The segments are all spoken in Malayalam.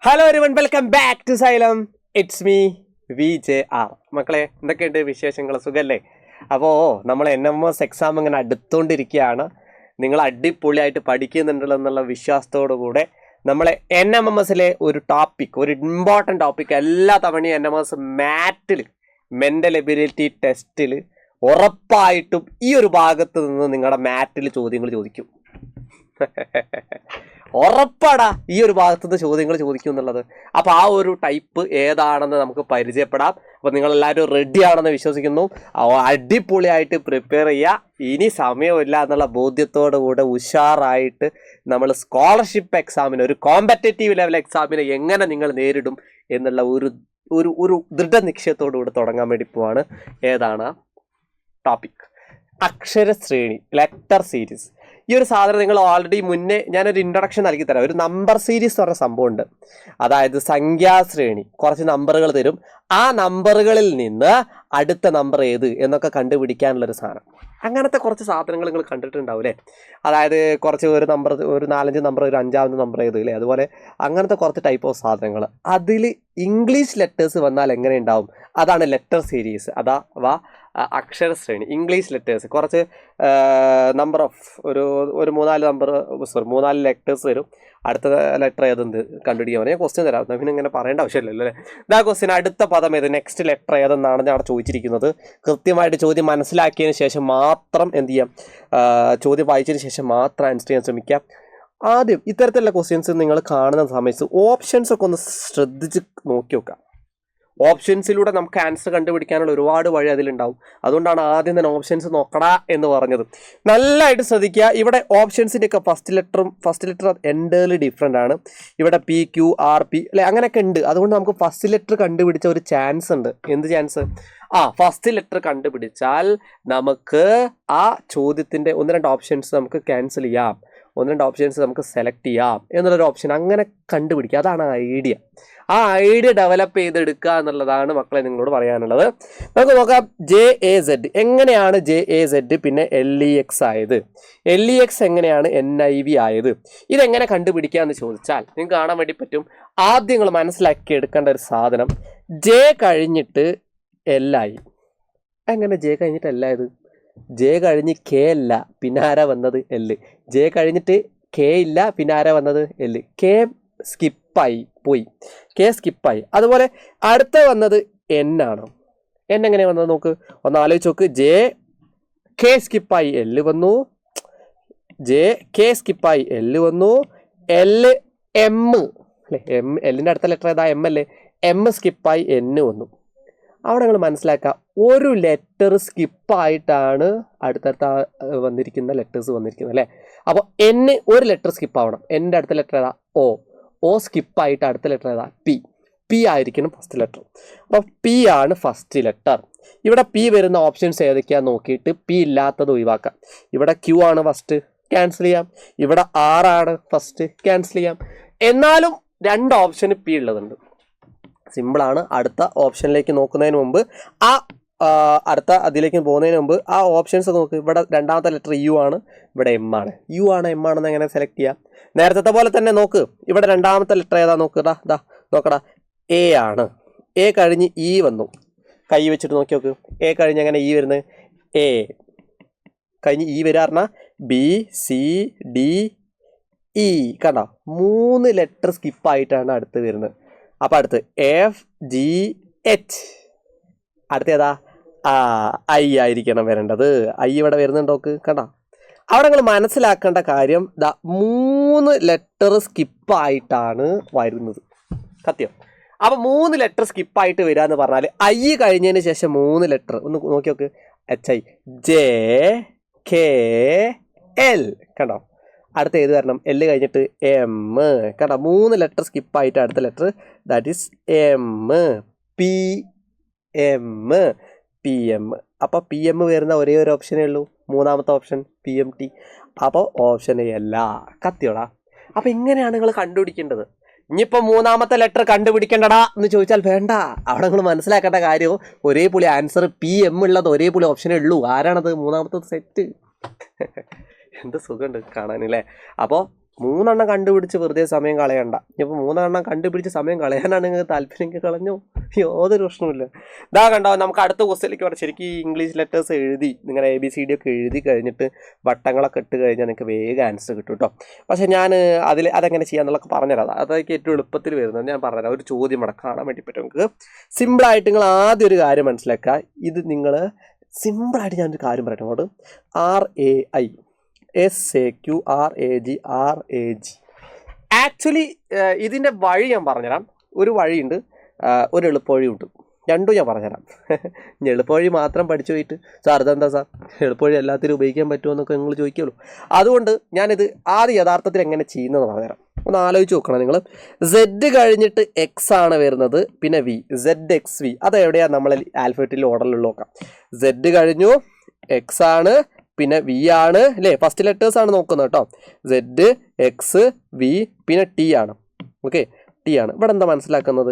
Hello everyone, welcome back to Xylem. It's me VJR. മക്കളെ, എന്തൊക്കെയുണ്ട് വിശേഷങ്ങൾ? സുഖല്ലേ? അപ്പോൾ നമ്മൾ NMS എക്സാം ഇങ്ങനെ അടുത്തുകൊണ്ടിരിക്കുകയാണ്. നിങ്ങൾ അടിപൊളിയായിട്ട് പഠിക്കുന്നുണ്ടല്ലോ എന്നുള്ള വിശ്വാസത്തോടു കൂടെ നമ്മളെ NMMSലെ ഒരു ഇമ്പോർട്ടൻ്റ് ടോപ്പിക് എല്ലാ തവണയും NMS മാറ്റിൽ മെൻ്റൽ എബിലിറ്റി ടെസ്റ്റിൽ ഉറപ്പായിട്ടും ഈ ഒരു ഭാഗത്ത് നിന്ന് നിങ്ങളുടെ മാറ്റിൽ ചോദ്യങ്ങൾ ചോദിക്കും. ഉറപ്പാടാ, ഈ ഒരു ഭാഗത്തുനിന്ന് ചോദ്യങ്ങൾ ചോദിക്കും എന്നുള്ളത്. അപ്പോൾ ആ ഒരു ടൈപ്പ് ഏതാണെന്ന് നമുക്ക് പരിചയപ്പെടാം. അപ്പോൾ നിങ്ങളെല്ലാവരും റെഡി ആണെന്ന് വിശ്വസിക്കുന്നു. അടിപൊളിയായിട്ട് പ്രിപ്പയർ ചെയ്യുക. ഇനി സമയമില്ല എന്നുള്ള ബോധ്യത്തോടു കൂടെ ഉഷാറായിട്ട് നമ്മൾ സ്കോളർഷിപ്പ് എക്സാമിന്, ഒരു കോമ്പറ്റേറ്റീവ് ലെവൽ എക്സാമിനെ എങ്ങനെ നിങ്ങൾ നേരിടും എന്നുള്ള ഒരു ദൃഢനിശ്ചയത്തോടു കൂടെ തുടങ്ങാൻ വേണ്ടി പോവാണ്. ഏതാണ് ടോപ്പിക്? അക്ഷരശ്രേണി, letter series. ഈ ഒരു സാധനം നിങ്ങൾ ഓൾറെഡി മുന്നേ ഞാനൊരു ഇൻട്രൊഡക്ഷൻ നൽകി തരാം. ഒരു നമ്പർ സീരീസ് എന്ന് പറഞ്ഞ സംഭവമുണ്ട്. അതായത് സംഖ്യാശ്രേണി, കുറച്ച് നമ്പറുകൾ തരും. ആ നമ്പറുകളിൽ നിന്ന് അടുത്ത നമ്പർ ഏത് എന്നൊക്കെ കണ്ടുപിടിക്കാനുള്ളൊരു സാധനം. അങ്ങനത്തെ കുറച്ച് സാധനങ്ങൾ നിങ്ങൾ കണ്ടിട്ടുണ്ടാവില്ലേ? അതായത് കുറച്ച് ഒരു 4-5 നമ്പർ, ഒരു 5ാമത്തെ നമ്പർ ഏത് അല്ലേ? അതുപോലെ അങ്ങനത്തെ കുറച്ച് ടൈപ്പ് ഓഫ് സാധനങ്ങൾ. അതിൽ ഇംഗ്ലീഷ് ലെറ്റേഴ്സ് വന്നാൽ എങ്ങനെ ഉണ്ടാവും? അതാണ് ലെറ്റർ സീരീസ്, അഥവാ അക്ഷരശ്രേണി. ഇംഗ്ലീഷ് ലെറ്റേഴ്സ് കുറച്ച് നമ്പർ ഓഫ് ഒരു 3-4 ലെറ്റേഴ്സ് വരും. അടുത്ത ലെറ്റർ ഏതെന്ത് കണ്ടുപിടിക്കാൻ ഞാൻ ക്വസ്റ്റ്യൻ തരാം. പിന്നെ ഇങ്ങനെ പറയേണ്ട ആവശ്യമില്ലല്ലോ അല്ലേ? ഇതാ ക്വസ്റ്റ്യൻ. അടുത്ത പദം ഏത്, നെക്സ്റ്റ് ലെറ്റർ ഏതെന്നാണ് ഞാൻ അവിടെ ചോദിച്ചിരിക്കുന്നത്. കൃത്യമായിട്ട് ചോദ്യം മനസ്സിലാക്കിയതിന് ശേഷം മാത്രം എന്ത് ചെയ്യാം, ചോദ്യം വായിച്ചതിന് ശേഷം മാത്രം ആൻസർ ചെയ്യാൻ ശ്രമിക്കാം. ആദ്യം ഇത്തരത്തിലുള്ള ക്വസ്റ്റ്യൻസ് നിങ്ങൾ കാണുന്ന സമയത്ത് ഓപ്ഷൻസ് ഒക്കെ ഒന്ന് ശ്രദ്ധിച്ച് നോക്കി നോക്കാം. ഓപ്ഷൻസിലൂടെ നമുക്ക് ആൻസർ കണ്ടുപിടിക്കാനുള്ള ഒരുപാട് വഴി അതിലുണ്ടാവും. അതുകൊണ്ടാണ് ആദ്യം തന്നെ ഓപ്ഷൻസ് നോക്കടാ എന്ന് പറഞ്ഞത്. നല്ലതായിട്ട് ശ്രദ്ധിക്കുക. ഇവിടെ ഓപ്ഷൻസിൻ്റെ ഒക്കെ ഫസ്റ്റ് ലെറ്റർ എൻ്റേർലി ഡിഫറെൻ്റ് ആണ്. ഇവിടെ PQRP അല്ലെ, അങ്ങനെയൊക്കെ ഉണ്ട്. അതുകൊണ്ട് നമുക്ക് ഫസ്റ്റ് ലെറ്റർ കണ്ടുപിടിച്ച ഒരു ചാൻസ് ഉണ്ട്. എന്ത് ചാൻസ്? ഫസ്റ്റ് ലെറ്റർ കണ്ടുപിടിച്ചാൽ നമുക്ക് ആ ചോദ്യത്തിൻ്റെ 1-2 ഓപ്ഷൻസ് നമുക്ക് ക്യാൻസൽ ചെയ്യാം, 1-2 ഓപ്ഷൻസ് നമുക്ക് സെലക്ട് ചെയ്യാം എന്നുള്ളൊരു ഓപ്ഷൻ അങ്ങനെ കണ്ടുപിടിക്കുക. അതാണ് ഐഡിയ. ആ ഐഡിയ ഡെവലപ്പ് ചെയ്തെടുക്കുക എന്നുള്ളതാണ് മക്കളെ നിങ്ങളോട് പറയാനുള്ളത്. നമുക്ക് നോക്കാം. JAZ എങ്ങനെയാണ് JAZ പിന്നെ LEX ആയത്? LEX എങ്ങനെയാണ് NIV ആയത്? ഇതെങ്ങനെ കണ്ടുപിടിക്കുക എന്ന് ചോദിച്ചാൽ നിങ്ങൾക്ക് കാണാൻ വേണ്ടി പറ്റും. ആദ്യം നിങ്ങൾ മനസ്സിലാക്കി എടുക്കേണ്ട ഒരു സാധനം, J കഴിഞ്ഞിട്ട് L ആയി. എങ്ങനെ J കഴിഞ്ഞിട്ട് L ആയത്? J കഴിഞ്ഞ് K അല്ല, പിന്നെ ആരാ വന്നത്? L. J കഴിഞ്ഞിട്ട് K ഇല്ല, പിന്നെ ആരാ വന്നത്? L. K പോയി. K സ്കിപ്പായി. അതുപോലെ അടുത്ത വന്നത് N ആണ്. N എങ്ങനെ വന്നത് നോക്ക്, ഒന്ന് ആലോചിച്ച് നോക്ക്. K സ്കിപ്പായി, L വന്നു. K സ്കിപ്പായി, L വന്നു. M അല്ലേ? Lൻ്റെ അടുത്ത ലെറ്റർ ഏതാ? M അല്ലേ? M സ്കിപ്പായി, N വന്നു. അവിടെ നിങ്ങൾ മനസ്സിലാക്കുക, ഒരു ലെറ്റർ സ്കിപ്പായിട്ടാണ് അടുത്തടുത്ത വന്നിരിക്കുന്ന ലെറ്റേഴ്സ് വന്നിരിക്കുന്നത് അല്ലേ? അപ്പോൾ N ഒരു ലെറ്റർ സ്കിപ്പാവണം. എൻ്റെ അടുത്ത ലെറ്റർ ഏതാ? O സ്കിപ്പായിട്ട് അടുത്ത ലെറ്റർ ഏതാ? P ആയിരിക്കണം ഫസ്റ്റ് ലെറ്റർ. അപ്പോൾ P ആണ് ഫസ്റ്റ് ലെറ്റർ. ഇവിടെ P വരുന്ന ഓപ്ഷൻസ് ഏതൊക്കെയാണെന്ന് നോക്കിയിട്ട് P ഇല്ലാത്തത് ഒഴിവാക്കാം. ഇവിടെ Q ആണ് ഫസ്റ്റ്, ക്യാൻസൽ ചെയ്യാം. ഇവിടെ R ആണ് ഫസ്റ്റ്, ക്യാൻസൽ ചെയ്യാം. എന്നാലും 2 ഓപ്ഷന് P ഉള്ളതുണ്ട്. സിമ്പിളാണ്. അടുത്ത ഓപ്ഷനിലേക്ക് നോക്കുന്നതിന് മുമ്പ് അടുത്ത അതിലേക്ക് പോകുന്നതിന് മുമ്പ് ആ ഓപ്ഷൻസ് നോക്ക്. ഇവിടെ 2ാമത്തെ ലെറ്റർ U ആണ്, ഇവിടെ M ആണ്. U ആണ് M ആണെന്ന് എങ്ങനെ സെലക്ട് ചെയ്യാം? നേരത്തെ പോലെ തന്നെ നോക്ക്. ഇവിടെ 2ാമത്തെ ലെറ്റർ ഏതാ നോക്കടാ? നോക്കടാ, A ആണ്. A കഴിഞ്ഞ് E വന്നു. കൈ വെച്ചിട്ട് നോക്കി നോക്ക്. A കഴിഞ്ഞ് എങ്ങനെ E വരുന്നത്? A കഴിഞ്ഞ് E വരിക പറഞ്ഞാൽ BCDE. കണ്ടോ, 3 ലെറ്റർ സ്കിപ്പായിട്ടാണ് അടുത്ത് വരുന്നത്. അപ്പം അടുത്ത് FGH. അടുത്ത ഏതാ? I ആയിരിക്കണം വരേണ്ടത്. I ഇവിടെ വരുന്നുണ്ടോക്ക്, കണ്ടോ? അവിടെ നിങ്ങൾ മനസ്സിലാക്കേണ്ട കാര്യം 3 ലെറ്റർ സ്കിപ്പായിട്ടാണ് വരുന്നത്. സത്യം. അപ്പം 3 ലെറ്റർ സ്കിപ്പായിട്ട് വരിക എന്ന് പറഞ്ഞാൽ I കഴിഞ്ഞതിന് ശേഷം 3 ലെറ്റർ ഒന്ന് നോക്കി നോക്ക്. HI, JKL. കണ്ടോ? അടുത്ത ഏത് വരണം? L കഴിഞ്ഞിട്ട് M. കണ്ടോ? 3 ലെറ്റർ സ്കിപ്പായിട്ട് അടുത്ത letter, that is M. PM. അപ്പോൾ PM വരുന്ന ഒരേ ഒരു ഓപ്ഷനേ ഉള്ളൂ, 3ാമത്തെ ഓപ്ഷൻ PMT. അപ്പോൾ ഓപ്ഷൻ അല്ല. കത്തിയോടാ. അപ്പോൾ ഇങ്ങനെയാണ് നിങ്ങൾ കണ്ടുപിടിക്കേണ്ടത്. ഇനിയിപ്പോൾ 3ാമത്തെ ലെറ്റർ കണ്ടുപിടിക്കേണ്ടടാ എന്ന് ചോദിച്ചാൽ വേണ്ട. അവിടെ നിങ്ങൾ മനസ്സിലാക്കേണ്ട കാര്യം ഒരേ പുള്ളി ആൻസർ PM ഉള്ളത് ഒരേ പുള്ളി ഓപ്ഷനേ ഉള്ളൂ. ആരാണത്? 3ാമത്തെ സെറ്റ്. എന്ത് സുഖമുണ്ട് കാണാനല്ലേ? അപ്പോൾ മൂന്നെണ്ണം കണ്ടുപിടിച്ച് വെറുതെ സമയം കളയണ്ട. ഇനിയിപ്പോൾ മൂന്നെണ്ണം കണ്ടുപിടിച്ച് സമയം കളയാനാണ് നിങ്ങൾക്ക് താല്പര്യം കളഞ്ഞു, യാതൊരു പ്രശ്നമില്ല. ഇതാ കണ്ടോ, നമുക്ക് അടുത്ത ക്വസ്റ്റ്യനിലേക്ക് പറയാം. ശരിക്കും ഈ ഇംഗ്ലീഷ് ലെറ്റേഴ്സ് എഴുതി നിങ്ങൾ ABCD ഒക്കെ എഴുതി കഴിഞ്ഞിട്ട് വട്ടങ്ങളൊക്കെ ഇട്ട് കഴിഞ്ഞാൽ നിങ്ങൾക്ക് വേഗം ആൻസർ കിട്ടും കേട്ടോ. പക്ഷേ ഞാൻ അതെങ്ങനെ ചെയ്യാന്നുള്ളതൊക്കെ പറഞ്ഞുതരാം. അതൊക്കെ ഏറ്റവും എളുപ്പത്തിൽ വരുന്നത് ഞാൻ പറഞ്ഞുതരാം. ഒരു ചോദ്യം ഇവിടെ കാണാൻ വേണ്ടി പറ്റും നിങ്ങൾക്ക്. സിമ്പിളായിട്ട് നിങ്ങൾ ആദ്യം ഒരു കാര്യം മനസ്സിലാക്കുക. ഇത് നിങ്ങൾ സിമ്പിളായിട്ട് ഞാനൊരു കാര്യം പറയട്ടെ അങ്ങോട്ട്. RAI SAQRAG ആക്ച്വലി ഇതിൻ്റെ വഴി ഞാൻ പറഞ്ഞുതരാം. ഒരു വഴിയുണ്ട്, ഒരു എളുപ്പവഴിയുണ്ട്. രണ്ടും ഞാൻ പറഞ്ഞുതരാം. ഇനി എളുപ്പവഴി മാത്രം പഠിച്ചു പോയിട്ട് സാർ ഇതെന്താ സാർ എളുപ്പവഴി എല്ലാത്തിനും ഉപയോഗിക്കാൻ പറ്റുമോ എന്നൊക്കെ നിങ്ങൾ ചോദിക്കുള്ളൂ. അതുകൊണ്ട് ഞാനിത് ആദ്യം യഥാർത്ഥത്തിൽ എങ്ങനെ ചെയ്യുന്നതെന്ന് പറഞ്ഞുതരാം. ഒന്ന് ആലോചിച്ച് നോക്കണം നിങ്ങൾ. Z കഴിഞ്ഞിട്ട് X ആണ് വരുന്നത്, പിന്നെ V, ZXV. അതെവിടെയാണ് നമ്മൾ ആൽഫബറ്റിൽ ഓർഡറിൽ നോക്കാം. Z കഴിഞ്ഞു, X ആണ്, പിന്നെ V ആണ് അല്ലേ. ഫസ്റ്റ് ലെറ്റേഴ്സ് ആണ് നോക്കുന്നത് കേട്ടോ. Z, X, V, പിന്നെ T ആണ്. ഓക്കെ, T ആണ്. ഇവിടെ എന്താ മനസ്സിലാക്കുന്നത്,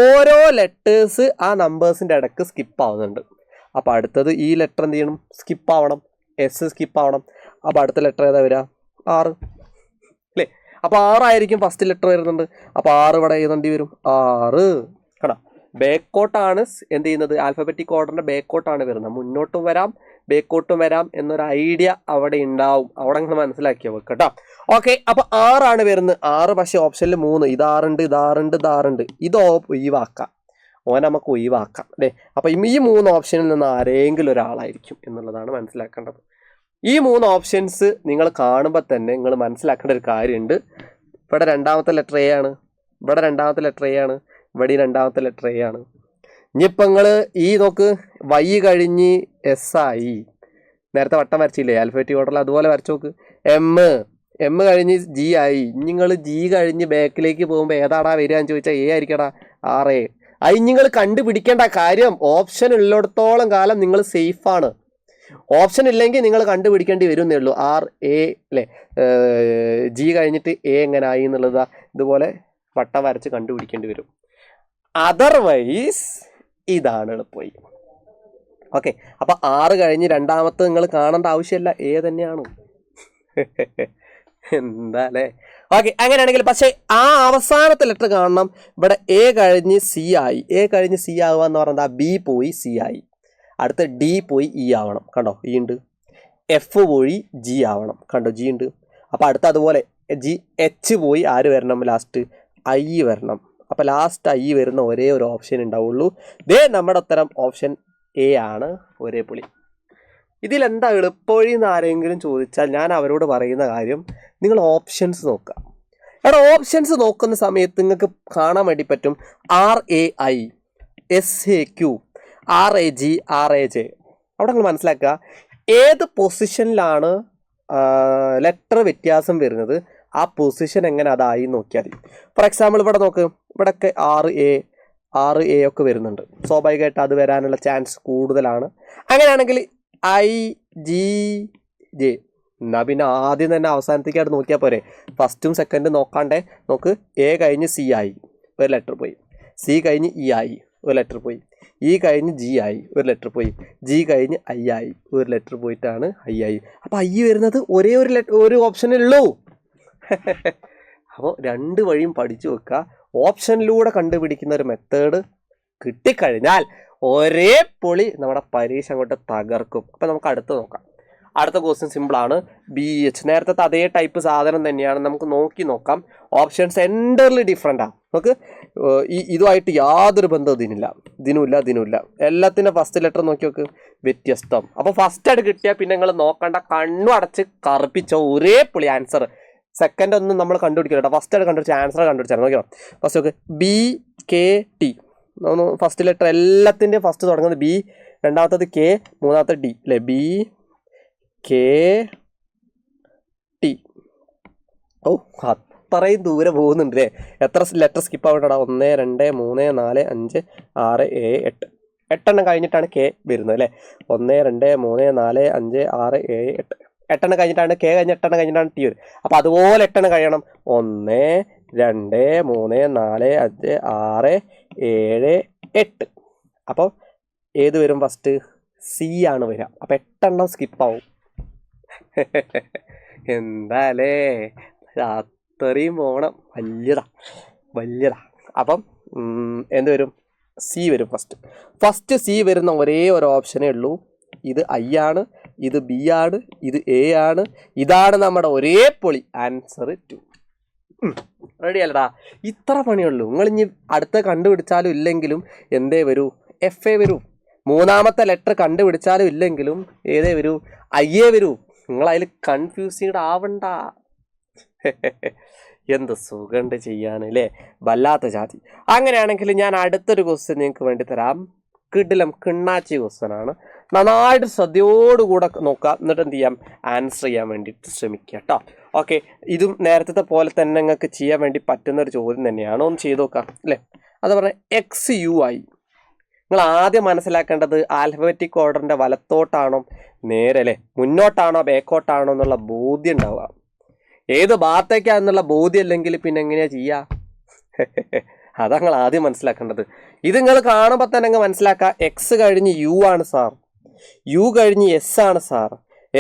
ഓരോ ലെറ്റേഴ്സ് ആ നമ്പേഴ്സിൻ്റെ ഇടയ്ക്ക് സ്കിപ്പ് ആവുന്നുണ്ട്. അപ്പോൾ അടുത്തത് ഈ ലെറ്റർ എന്ത് ചെയ്യണം, സ്കിപ്പ് ആവണം. S സ്കിപ്പ് ആവണം. അപ്പോൾ അടുത്ത ലെറ്റർ ഏതാ വരിക, 6 അല്ലേ. അപ്പോൾ 6 ആയിരിക്കും ഫസ്റ്റ് ലെറ്റർ വരുന്നുണ്ട്. അപ്പോൾ 6 ഇവിടെ എഴുതേണ്ടി വരും, 6 കേട്ടോ. ബാക്കോട്ടാണ് എന്ത് ചെയ്യുന്നത്, ആൽഫബറ്റിക് ഓർഡറിൻ്റെ ബാക്കോട്ടാണ് വരുന്നത്. മുന്നോട്ടും വരാം ബാക്കോട്ടും വരാം എന്നൊരു ഐഡിയ അവിടെ ഉണ്ടാവും. അവിടെ നിങ്ങൾ മനസ്സിലാക്കിയോ വെക്കുക കേട്ടോ. ഓക്കെ, അപ്പോൾ 6 ആണ് വരുന്നത്. 6 പക്ഷേ ഓപ്ഷനിൽ 3, ഇത് 6 ഉണ്ട്, ഇത് 6 ഉണ്ട്, ഇത് 6 ഉണ്ട്. ഇത് ഒഴിവാക്കാം, നമുക്ക് ഒഴിവാക്കാം അല്ലേ. അപ്പം ഈ 3 ഓപ്ഷനിൽ നിന്ന് ആരെങ്കിലും ഒരാളായിരിക്കും എന്നുള്ളതാണ് മനസ്സിലാക്കേണ്ടത്. ഈ 3 ഓപ്ഷൻസ് നിങ്ങൾ കാണുമ്പോൾ തന്നെ നിങ്ങൾ മനസ്സിലാക്കേണ്ട ഒരു കാര്യമുണ്ട്. ഇവിടെ രണ്ടാമത്തെ ലെറ്റർ A ആണ്, ഇവിടെ രണ്ടാമത്തെ ലെറ്റർ A ആണ്, ഇവിടെ രണ്ടാമത്തെ ലെറ്റർ A ആണ്. ഇനിയിപ്പോൾ നിങ്ങൾ ഈ നോക്ക്, Y കഴിഞ്ഞ് S ആയി. നേരത്തെ വട്ടം വരച്ചില്ലേ ആൽഫബറ്റിക് ഓർഡറിൽ, അതുപോലെ വരച്ച് നോക്ക്. M കഴിഞ്ഞ് G ആയി. നിങ്ങൾ G കഴിഞ്ഞ് ബാക്കിലേക്ക് പോകുമ്പോൾ ഏതാടാ വരിക എന്ന് ചോദിച്ചാൽ A ആയിരിക്കടാ, RA. അത് നിങ്ങൾ കണ്ടുപിടിക്കേണ്ട കാര്യം, ഓപ്ഷൻ ഉള്ളിടത്തോളം കാലം നിങ്ങൾ സേഫാണ്. ഓപ്ഷൻ ഇല്ലെങ്കിൽ നിങ്ങൾ കണ്ടുപിടിക്കേണ്ടി വരുന്നേ ഉള്ളൂ. RA അല്ലേ, G കഴിഞ്ഞിട്ട് A എങ്ങനെ ആയി എന്നുള്ളത് ഇതുപോലെ വട്ടം വരച്ച് കണ്ടുപിടിക്കേണ്ടി വരും. അതർവൈസ് ഇതാണ് എളുപ്പമായി. ഓക്കെ, അപ്പോൾ 6 കഴിഞ്ഞ് രണ്ടാമത്തെ നിങ്ങൾ കാണേണ്ട ആവശ്യമില്ല, A തന്നെയാണ്. എന്താ അല്ലേ. ഓക്കെ, അങ്ങനെയാണെങ്കിൽ പക്ഷേ ആ അവസാനത്തെ ലെറ്റർ കാണണം. ഇവിടെ A കഴിഞ്ഞ് C ആയി. A കഴിഞ്ഞ് C ആവുക എന്ന് പറഞ്ഞാൽ B പോയി C ആയി. അടുത്ത D പോയി E ആവണം, കണ്ടോ E ഉണ്ട്. F പോയി G ആവണം, കണ്ടോ G ഉണ്ട്. അപ്പോൾ അടുത്ത അതുപോലെ H പോയി ആര് വരണം, ലാസ്റ്റ് I വരണം. അപ്പോൾ ലാസ്റ്റ് I വരുന്ന ഒരേ ഒരു ഓപ്ഷൻ ഉണ്ടാവുള്ളൂ. നമ്മുടെ ഉത്തരം ഓപ്ഷൻ A ആണ്, ഒരേ പുളി. ഇതിലെന്താ എളുപ്പവഴി എന്ന് ആരെങ്കിലും ചോദിച്ചാൽ ഞാൻ അവരോട് പറയുന്ന കാര്യം, നിങ്ങൾ ഓപ്ഷൻസ് നോക്കുക. എടാ, ഓപ്ഷൻസ് നോക്കുന്ന സമയത്ത് നിങ്ങൾക്ക് കാണാൻ വേണ്ടി പറ്റും RAI SAQ RAG RAJ. അവിടെ നിങ്ങൾ മനസ്സിലാക്കുക ഏത് പൊസിഷനിലാണ് ലെറ്റർ വ്യത്യാസം വരുന്നത്, ആ പൊസിഷൻ എങ്ങനെ അതായി നോക്കിയാൽ മതി. ഫോർ എക്സാമ്പിൾ ഇവിടെ നോക്ക്, ഇവിടെയൊക്കെ 6A ഒക്കെ വരുന്നുണ്ട്. സ്വാഭാവികമായിട്ട് അത് വരാനുള്ള ചാൻസ് കൂടുതലാണ്. അങ്ങനെയാണെങ്കിൽ IGJ എന്നാൽ പിന്നെ ആദ്യം തന്നെ അവസാനത്തേക്കായിട്ട് നോക്കിയാൽ പോരെ. ഫസ്റ്റും സെക്കൻഡും നോക്കാണ്ടേ. നോക്ക്, A കഴിഞ്ഞ് C ആയി, ഒരു ലെറ്റർ പോയി. C കഴിഞ്ഞ് E ആയി, ഒരു ലെറ്റർ പോയി. E കഴിഞ്ഞ് G ആയി, ഒരു ലെറ്റർ പോയി. G കഴിഞ്ഞ് I ആയി, ഒരു ലെറ്റർ പോയിട്ടാണ് I ആയി. അപ്പോൾ I വരുന്നത് ഒരേ ഒരു ഓപ്ഷനുള്ളൂ. അപ്പോൾ 2 വഴിയും പഠിച്ചു വെക്കുക. ഓപ്ഷനിലൂടെ കണ്ടുപിടിക്കുന്ന ഒരു മെത്തേഡ് കിട്ടിക്കഴിഞ്ഞാൽ ഒരേ പൊളി നമ്മുടെ പരീക്ഷ അങ്ങോട്ട് തകർക്കും. അപ്പോൾ നമുക്ക് അടുത്ത് നോക്കാം. അടുത്ത ക്വസ്റ്റ്യൻ സിമ്പിളാണ്. BH നേരത്തെ അതേ ടൈപ്പ് സാധനം തന്നെയാണ്, നമുക്ക് നോക്കി നോക്കാം. ഓപ്ഷൻസ് എൻ്റർലി ഡിഫറെൻറ്റാണ്. നമുക്ക് ഇതുമായിട്ട് യാതൊരു ബന്ധവും ഇതിനുമില്ല. എല്ലാത്തിൻ്റെ ഫസ്റ്റ് ലെറ്റർ നോക്കി നോക്ക്, വ്യത്യസ്തം. അപ്പോൾ ഫസ്റ്റ് ആയിട്ട് കിട്ടിയാൽ പിന്നെ നിങ്ങൾ നോക്കണ്ട, കണ്ണു അടച്ച് കറുപ്പിച്ച ഒരേ പൊളി ആൻസർ. സെക്കൻഡ് ഒന്നും നമ്മൾ കണ്ടുപിടിക്കില്ല, ഫസ്റ്റ് ആയിട്ട് കണ്ടുപിടിച്ച ആൻസർ കണ്ടുപിടിച്ചാൽ നോക്കിയോ. ഫസ്റ്റ് നോക്ക്, BKT. ഫസ്റ്റ് ലെറ്റർ എല്ലാത്തിൻ്റെയും ഫസ്റ്റ് തുടങ്ങുന്നത് B, രണ്ടാമത്തത് K, മൂന്നാമത്തെ D അല്ലേ. BKT. ഓ, അത്രയും ദൂരെ പോകുന്നുണ്ട് അല്ലേ. എത്ര ലെറ്റർ സ്കിപ്പ് ആവണ്ടടാ, 1 2 3 4 5 6 7 8. 8 കഴിഞ്ഞിട്ടാണ് K വരുന്നത് അല്ലേ. 1 2 3 4 5 6 7 8. 8 കഴിഞ്ഞിട്ടാണ് K കഴിഞ്ഞ് 8 കഴിഞ്ഞിട്ടാണ് T വരും. അപ്പോൾ അതുപോലെ 8 കഴിയണം. 1 2 3 4 5 6 7 8. അപ്പോൾ ഏത് വരും ഫസ്റ്റ്? C ആണ് വരിക. അപ്പോൾ 8 സ്കിപ്പാവും. എന്താ അല്ലേ, അത്രയും പോകണം. വലിയതാ. അപ്പം എന്ത് വരും? സി വരും. ഫസ്റ്റ് സി വരുന്ന ഒരേ ഒരു ഓപ്ഷനേ ഉള്ളൂ. ഇത് ഐ ആണ്, ഇത് ബി ആണ്, ഇത് എ ആണ്. ഇതാണ് നമ്മുടെ ഒരേ പൊളി ആൻസർ 2. റെഡി അല്ലടാ? ഇത്ര പണിയുള്ളൂ. നിങ്ങൾ ഇനി അടുത്ത കണ്ടുപിടിച്ചാലും ഇല്ലെങ്കിലും എന്തേ വരൂ? എഫ് എ വരൂ. മൂന്നാമത്തെ ലെറ്റർ കണ്ടുപിടിച്ചാലും ഇല്ലെങ്കിലും ഏതേ വരൂ? ഐ എ വരൂ. നിങ്ങൾ അതിൽ കൺഫ്യൂസ്ഡ് ആവണ്ട. എന്ത് സുഖമുണ്ട് ചെയ്യാൻ അല്ലേ? വല്ലാത്ത ജാതി. അങ്ങനെയാണെങ്കിൽ ഞാൻ അടുത്തൊരു ക്വസ്റ്റ്യൻ നിങ്ങൾക്ക് വേണ്ടി തരാം. കിണ്ണാച്ചി ക്വസ്റ്റ്യൻ ആണ്. നന്നായിട്ട് ശ്രദ്ധയോടുകൂടെ നോക്കാം. എന്നിട്ട് എന്ത് ചെയ്യാം? ആൻസർ ചെയ്യാൻ വേണ്ടിയിട്ട് ശ്രമിക്കുക കേട്ടോ. ഓക്കെ, ഇതും നേരത്തെ പോലെ തന്നെ നിങ്ങൾക്ക് ചെയ്യാൻ വേണ്ടി പറ്റുന്ന ഒരു ചോദ്യം തന്നെയാണ്. ഒന്ന് ചെയ്ത് നോക്കാം അല്ലേ? അത് പറഞ്ഞാൽ എക്സ് യു ആയി. നിങ്ങൾ ആദ്യം മനസ്സിലാക്കേണ്ടത് ആൽഫബറ്റിക് ഓർഡറിൻ്റെ വലത്തോട്ടാണോ നേരെ അല്ലേ, മുന്നോട്ടാണോ ബാക്കോട്ടാണോ എന്നുള്ള ബോധ്യം ഉണ്ടാവുക. ഏത് ഭാഗത്തേക്കാന്നുള്ള ബോധ്യം അല്ലെങ്കിൽ പിന്നെ എങ്ങനെയാ ചെയ്യുക? അതാ നിങ്ങൾ ആദ്യം മനസ്സിലാക്കേണ്ടത്. ഇത് നിങ്ങൾ കാണുമ്പോൾ തന്നെ അങ്ങ് മനസ്സിലാക്കുക. എക്സ് കഴിഞ്ഞ് യു ആണ് സാർ, യു കഴിഞ്ഞ് എസ് ആണ് സാർ,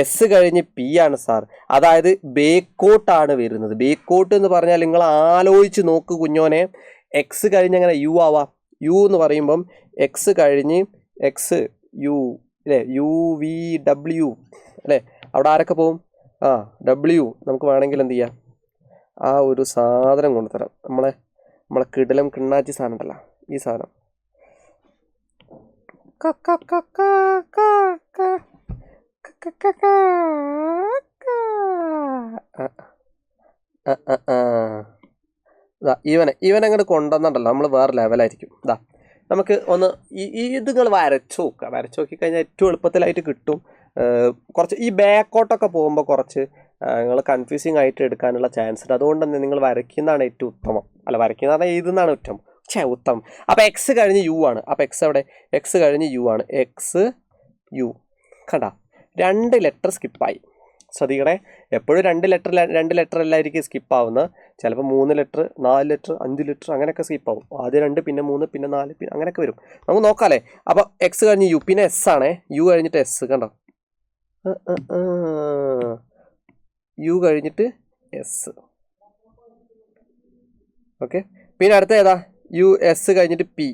എസ് കഴിഞ്ഞ് പി ആണ് സാർ. അതായത് ബേക്കോട്ടാണ് വരുന്നത്. ബേക്കോട്ട് എന്ന് പറഞ്ഞാൽ നിങ്ങൾ ആലോചിച്ച് നോക്ക് കുഞ്ഞോനെ. എക്സ് കഴിഞ്ഞ് അങ്ങനെ യു ആവാം. യു എന്ന് പറയുമ്പം എക്സ് കഴിഞ്ഞ് എക്സ് യു അല്ലേ, യു വി ഡബ്ല്യു അല്ലേ, അവിടെ ആരൊക്കെ പോവും? ഡബ്ല്യു. നമുക്ക് വേണമെങ്കിൽ എന്ത് ചെയ്യാം? ആ ഒരു സാധനം കൊണ്ടുതരാം. നമ്മളെ കിണ്ണാച്ചി സാധനം ഉണ്ടല്ലോ, ഈ സാധനം. ഇവൻ അങ്ങോട്ട് കൊണ്ടുവന്നുണ്ടല്ലോ, നമ്മൾ വേറെ ലെവലായിരിക്കും. നമുക്ക് ഒന്ന് ഇത് നിങ്ങൾ വരച്ചു നോക്കി കഴിഞ്ഞാൽ ഏറ്റവും എളുപ്പത്തിലായിട്ട് കിട്ടും. കുറച്ച് ഈ ബാക്കോട്ടൊക്കെ പോകുമ്പോൾ കുറച്ച് നിങ്ങൾ കൺഫ്യൂസിങ് ആയിട്ട് എടുക്കാനുള്ള ചാൻസ് ഉണ്ട്. അതുകൊണ്ട് തന്നെ നിങ്ങൾ വരയ്ക്കുന്നതാണ് ഏറ്റവും ഉത്തമം. അല്ല, വരയ്ക്കുന്നതാണ് എഴുതുന്നതാണ് ഉത്തമം. അപ്പോൾ എക്സ് കഴിഞ്ഞ് യു ആണ്. അപ്പോൾ എക്സ് എവിടെ? എക്സ് കഴിഞ്ഞ് യു ആണ്. എക്സ് യു കണ്ട, 2 ലെറ്റർ സ്കിപ്പായി. ശ്രദ്ധിക്കണേ, എപ്പോഴും 2 ലെറ്റർ എല്ലായിരിക്കും സ്കിപ്പാവുന്നത്. ചിലപ്പോൾ 3 ലെറ്റർ, 4 ലെറ്റർ, 5 ലെറ്റർ അങ്ങനെയൊക്കെ സ്കിപ്പാവും. ആദ്യം 2, പിന്നെ 3, പിന്നെ 4, പിന്നെ അങ്ങനെയൊക്കെ വരും. നമുക്ക് നോക്കാമല്ലേ? അപ്പോൾ എക്സ് കഴിഞ്ഞ് യു, പിന്നെ എസ് ആണേ. യു കഴിഞ്ഞിട്ട് എസ് കണ്ടോ, യു കഴിഞ്ഞിട്ട് എസ്. ഓക്കെ, പിന്നെ അടുത്ത ഏതാ? യു എസ് കഴിഞ്ഞിട്ട് പി.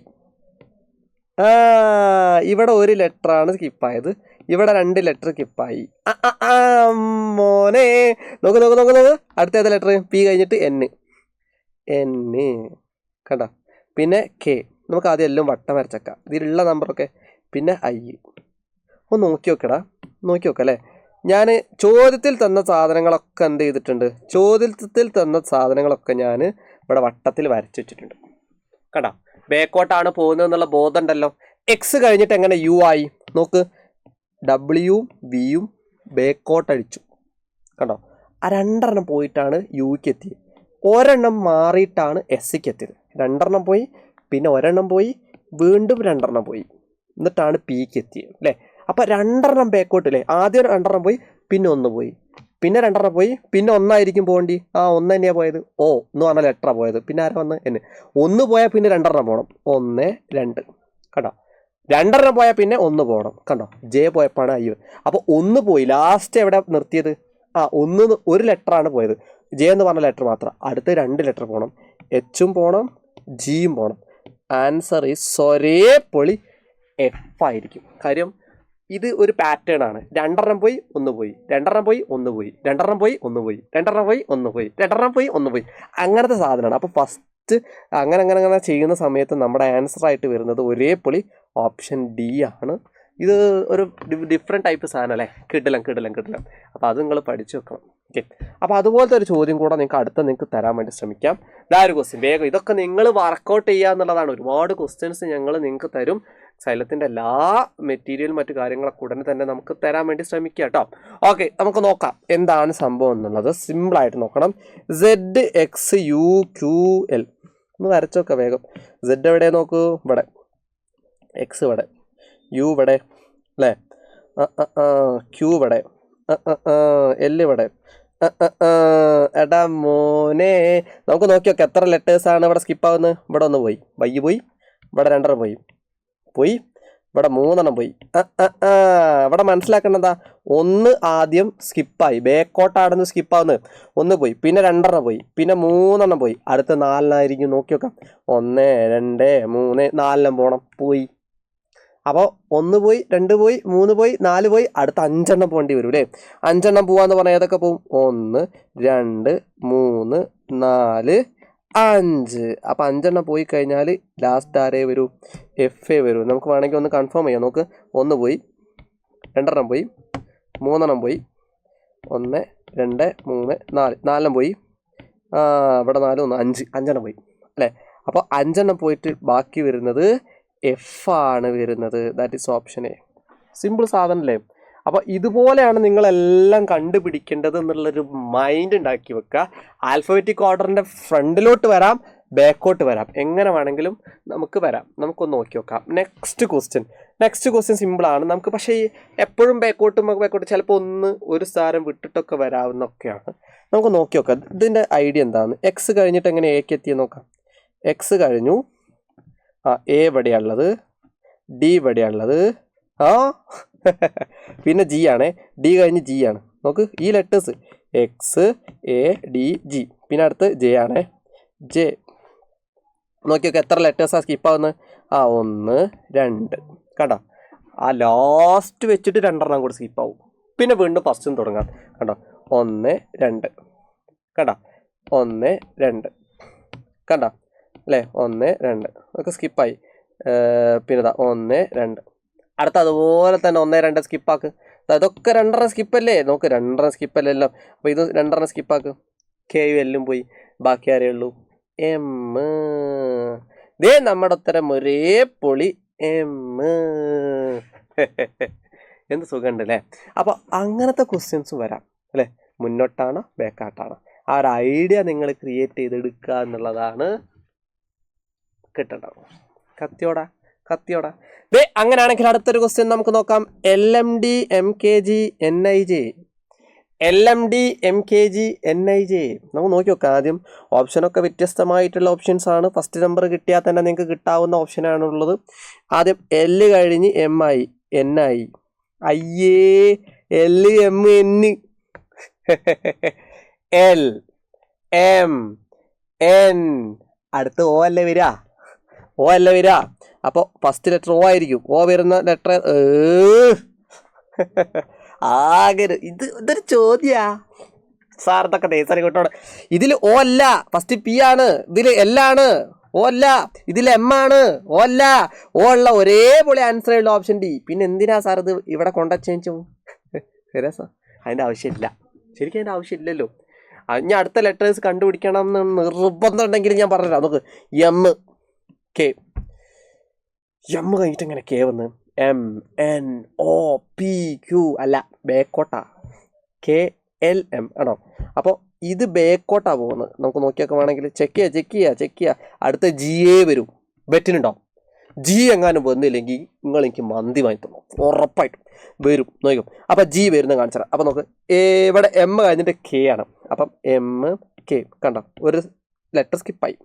ഇവിടെ 1 ലെറ്ററാണ് സ്കിപ്പായത്, ഇവിടെ 2 ലെറ്റർ സ്കിപ്പായി. മോനെ നോക്ക്. അടുത്ത ഏതാ ലെറ്റർ? പി കഴിഞ്ഞിട്ട് എൻ കണ്ട, പിന്നെ കെ. നമുക്ക് ആദ്യം എല്ലാം വട്ടം വരച്ചേക്കാം, ഇതിലുള്ള നമ്പറൊക്കെ. പിന്നെ ഐ. ഒന്ന് നോക്കി നോക്കാം അല്ലേ? ഞാൻ ചോദ്യത്തിൽ തന്ന സാധനങ്ങളൊക്കെ എന്ത് ചെയ്തിട്ടുണ്ട്? ചോദ്യത്തിൽ തന്ന സാധനങ്ങളൊക്കെ ഞാൻ ഇവിടെ വട്ടത്തിൽ വരച്ച് വെച്ചിട്ടുണ്ട്. കണ്ടോ, ബേക്കോട്ടാണ് പോകുന്നത് എന്നുള്ള ബോധം ഉണ്ടല്ലോ. എക്സ് കഴിഞ്ഞിട്ട് എങ്ങനെ യു ആയി നോക്ക്. ഡബ്ല്യുവും വിയും ബേക്കോട്ടടിച്ചു കണ്ടോ. ആ 2 പോയിട്ടാണ് യുക്ക് എത്തിയത്. ഒരെണ്ണം മാറിയിട്ടാണ് എസ്സിക്ക് എത്തിയത്. 2 പോയി, പിന്നെ 1 പോയി, വീണ്ടും 2 പോയി, എന്നിട്ടാണ് പിക്ക് എത്തിയത് അല്ലേ? അപ്പോൾ 2 ബേക്കോട്ട് അല്ലേ? ആദ്യം 2 പോയി, പിന്നെ 1 പോയി, പിന്നെ 2 പോയി, പിന്നെ 1 പോകേണ്ടി. 1 തന്നെയാണ് പോയത്. ഓ എന്ന് പറഞ്ഞാൽ ലെറ്ററാണ് പോയത്. പിന്നെ ആരാ വന്ന്? എന്നെ. 1 പോയാൽ പിന്നെ 2 പോകണം. 1, 2 കണ്ടോ. 2 പോയാൽ പിന്നെ 1 പോകണം കണ്ടോ. ജെ പോയപ്പോഴാണ് ഐ. അപ്പോൾ 1 പോയി. ലാസ്റ്റ് എവിടെ നിർത്തിയത്? 1 ലെറ്ററാണ് പോയത്. ജെ എന്ന് പറഞ്ഞ ലെറ്റർ മാത്രം. അടുത്ത് 2 ലെറ്റർ പോകണം. എച്ചും പോകണം, ജിയും പോകണം. ആൻസർ ഈസ് ഒരേ പൊളി എഫ് ആയിരിക്കും. കാര്യം ഇത് ഒരു പാറ്റേൺ ആണ്. 2 പോയി 1 പോയി, 2 പോയി 1 പോയി, 2 പോയി 1 പോയി, 2 പോയി 1 പോയി, 2 പോയി 1 പോയി, അങ്ങനത്തെ സാധനമാണ്. അപ്പോൾ ഫസ്റ്റ് അങ്ങനെ ചെയ്യുന്ന സമയത്ത് നമ്മുടെ ആൻസർ ആയിട്ട് വരുന്നത് ഒരേ പൊളി ഓപ്ഷൻ ഡി ആണ്. ഇത് ഒരു ഡിഫറെൻറ്റ് ടൈപ്പ് സാധനം അല്ലേ? കിടിലം. അപ്പോൾ അത് നിങ്ങൾ പഠിച്ചു വെക്കണം. ഓക്കെ, അപ്പോൾ അതുപോലത്തെ ഒരു ചോദ്യം കൂടെ നിങ്ങൾക്ക് തരാൻ വേണ്ടി ശ്രമിക്കാം. ഒരു ക്വസ്റ്റ്യൻ വേഗം. ഇതൊക്കെ നിങ്ങൾ വർക്കൗട്ട് ചെയ്യുക എന്നുള്ളതാണ്. ഒരുപാട് ക്വസ്റ്റ്യൻസ് ഞങ്ങൾ നിങ്ങൾക്ക് തരും. സൈലത്തിൻ്റെ എല്ലാ മെറ്റീരിയലും മറ്റു കാര്യങ്ങളൊക്കെ ഉടനെ തന്നെ നമുക്ക് തരാൻ വേണ്ടി ശ്രമിക്കുക കേട്ടോ. ഓക്കെ, നമുക്ക് നോക്കാം എന്താണ് സംഭവം എന്നുള്ളത്. സിമ്പിളായിട്ട് നോക്കണം. ZXUQL ഒന്ന് വരച്ചു നോക്കാം വേഗം. Z എവിടെ നോക്കൂ? ഇവിടെ. എക്സ് ഇവിടെ, യു ഇവിടെ അല്ലേ, ക്യൂ ഇവിടെ, എൽ ഇവിടെ. എടാ മോനെ, നമുക്ക് നോക്കി നോക്കാം എത്ര ലെറ്റേഴ്സാണ് ഇവിടെ സ്കിപ്പാവുന്നത്. ഇവിടെ 1 പോയി, വൈ പോയി, ഇവിടെ 2 പോയി, ഇവിടെ 3 പോയി. ഇവിടെ മനസ്സിലാക്കേണ്ടതാ, 1 ആദ്യം സ്കിപ്പായി, ബേക്കോട്ടാണെന്ന് സ്കിപ്പാവുന്നത്. 1 പോയി, പിന്നെ 2 പോയി, പിന്നെ 3 പോയി, അടുത്ത 4 നോക്കി നോക്കാം. 1 2 3 4 പോണം, പോയി. അപ്പോൾ 1 പോയി, 2 പോയി, 3 പോയി, 4 പോയി, അടുത്ത 5 പോകേണ്ടി വരും അല്ലേ. 5 പോവാന്ന് പറഞ്ഞാൽ ഏതൊക്കെ പോവും? 1 2 3 4 5. അപ്പം 5 പോയി കഴിഞ്ഞാൽ ലാസ്റ്റ് ആരേ വരൂ? എഫ് എ വരൂ. നമുക്ക് വേണമെങ്കിൽ ഒന്ന് കൺഫേം ചെയ്യാം. നോക്ക്, 1 പോയി, 2 പോയി, 3 പോയി, 1 2 3 4 4 പോയി, ഇവിടെ 4 1 5 5 പോയി അല്ലേ. അപ്പോൾ 5 പോയിട്ട് ബാക്കി വരുന്നത് എഫ് ആണ് വരുന്നത്. That is option A. Simple സാധനം അല്ലേ. അപ്പോൾ ഇതുപോലെയാണ് നിങ്ങളെല്ലാം കണ്ടുപിടിക്കേണ്ടത് എന്നുള്ളൊരു മൈൻഡ് ഉണ്ടാക്കി വെക്കുക. ആൽഫബറ്റിക് ഓർഡറിൻ്റെ ഫ്രണ്ടിലോട്ട് വരാം, ബാക്കോട്ട് വരാം, എങ്ങനെ വേണമെങ്കിലും നമുക്ക് വരാം. നമുക്കൊന്ന് നോക്കി നോക്കാം. നെക്സ്റ്റ് ക്വസ്റ്റ്യൻ സിമ്പിളാണ് നമുക്ക്. പക്ഷേ ഈ എപ്പോഴും ബാക്കോട്ടും ചിലപ്പോൾ ഒരു സ്ഥാനം വിട്ടിട്ടൊക്കെ വരാവുന്നൊക്കെയാണ്. നമുക്ക് നോക്കി നോക്കാം ഇതിൻ്റെ ഐഡിയ എന്താണെന്ന്. എക്സ് കഴിഞ്ഞിട്ട് എങ്ങനെ എക്ക് എത്തിയെന്ന് നോക്കാം. എക്സ് കഴിഞ്ഞു, എ ഇവിടെയുള്ളത്, ഡി ഇവിടെയുള്ളത്, പിന്നെ ജി ആണ്. ഡി കഴിഞ്ഞ് ജി ആണ്. നോക്ക് ഈ letters X A D G, പിന്നെ അടുത്ത് ജെ ആണ്. ജെ നോക്കി നോക്കുക എത്ര ലെറ്റേഴ്സാണ് സ്കിപ്പാവുന്നത്? 1 2 കണ്ടോ. ആ ലാസ്റ്റ് വെച്ചിട്ട് 2 കൂടി സ്കിപ്പാവും. പിന്നെ വീണ്ടും ഫസ്റ്റും തുടങ്ങാം. കണ്ടോ 1 2 കണ്ടോ 1 2 കണ്ടോ അല്ലേ. 1 2 ഒക്കെ സ്കിപ്പായി. പിന്നെ 1 2 അടുത്ത അതുപോലെ തന്നെ 1 2 സ്കിപ്പാക്ക്. അതൊക്കെ 2 സ്കിപ്പല്ലേ. നോക്ക് 2 സ്കിപ്പല്ലേ എല്ലാം. അപ്പോൾ ഇത് 2 സ്കിപ്പാക്ക്. കെയും എല്ലും പോയി, ബാക്കി ആരേ ഉള്ളൂ? എം. ദേ നമ്മുടെ ഉത്തരം ഒരേ പൊളി, എം. എന്ത് സുഖമുണ്ട് അല്ലേ. അപ്പോൾ അങ്ങനത്തെ ക്വസ്റ്റ്യൻസ് വരാം അല്ലേ. മുന്നോട്ടാണോ ബാക്കാട്ടാണോ ആ ഒരു ഐഡിയ നിങ്ങൾ ക്രിയേറ്റ് ചെയ്തെടുക്കുക എന്നുള്ളതാണ് കിട്ടേണ്ടത്. കത്തിയോടാ ദേ. അങ്ങനെയാണെങ്കിൽ അടുത്തൊരു ക്വസ്റ്റ്യൻ നമുക്ക് നോക്കാം. LMD MKG NIJ. LMD MKG NIJ നമുക്ക് നോക്കി നോക്കാം. ആദ്യം ഓപ്ഷനൊക്കെ വ്യത്യസ്തമായിട്ടുള്ള ഓപ്ഷൻസ് ആണ്. ഫസ്റ്റ് നമ്പർ കിട്ടിയാൽ തന്നെ നിങ്ങൾക്ക് കിട്ടാവുന്ന ഓപ്ഷനാണുള്ളത്. ആദ്യം L കഴിഞ്ഞ് MI NI. അയ്യേ L M N L M N അടുത്ത് O അല്ലേ വരിക. അപ്പോൾ ഫസ്റ്റ് ലെറ്റർ O ആയിരിക്കും. O വരുന്ന ലെറ്റർ ആകെ ഇതൊരു ചോദ്യാ സാർ. ഇതൊക്കെ നേഴ്സറി കിട്ടോടെ. ഇതിൽ O അല്ല, ഫസ്റ്റ് P ആണ്. ഇതിൽ L ആണ്, O അല്ല. ഇതിൽ M ആണ്, O അല്ല. O ഉള്ള ഒരേപോലെ ആൻസർ ഉള്ള ഓപ്ഷൻ ഡി. പിന്നെ എന്തിനാ സാർ ഇത് ഇവിടെ കൊണ്ടുവച്ചു? ശരിയാ സാർ, അതിൻ്റെ ആവശ്യമില്ല. ശരിക്കും അതിൻ്റെ ആവശ്യമില്ലല്ലോ. ഇനി അടുത്ത ലെറ്റേഴ്സ് കണ്ടുപിടിക്കണം എന്ന് നിർബന്ധം ഉണ്ടെങ്കിൽ ഞാൻ പറഞ്ഞുതരാം. നമുക്ക് എം കെ. എം കഴിഞ്ഞിട്ട് എങ്ങനെ കെ വന്ന്? M N O P Q അല്ല, ബേക്കോട്ടാ. കെ എൽ എം ആണോ? അപ്പോൾ ഇത് ബേക്കോട്ടാ പോകുന്നത്. നമുക്ക് നോക്കിയൊക്കെ വേണമെങ്കിൽ ചെക്ക് ചെയ്യുക. അടുത്ത ജി എ വരും. ബെറ്റിനുണ്ടോ? ജി എങ്ങാനും വന്നില്ലെങ്കിൽ നിങ്ങൾ എനിക്ക് മന്തി വാങ്ങി തന്നു, ഉറപ്പായിട്ടും വരും. നോക്കും. അപ്പം ജി വരുന്ന കാണിച്ചാൽ. അപ്പം നോക്ക്, ഇവിടെ എം കഴിഞ്ഞിട്ട് കെ ആണ്. അപ്പം എം കെ കണ്ടോ, ഒരു ലെറ്റർ സ്കിപ്പായി.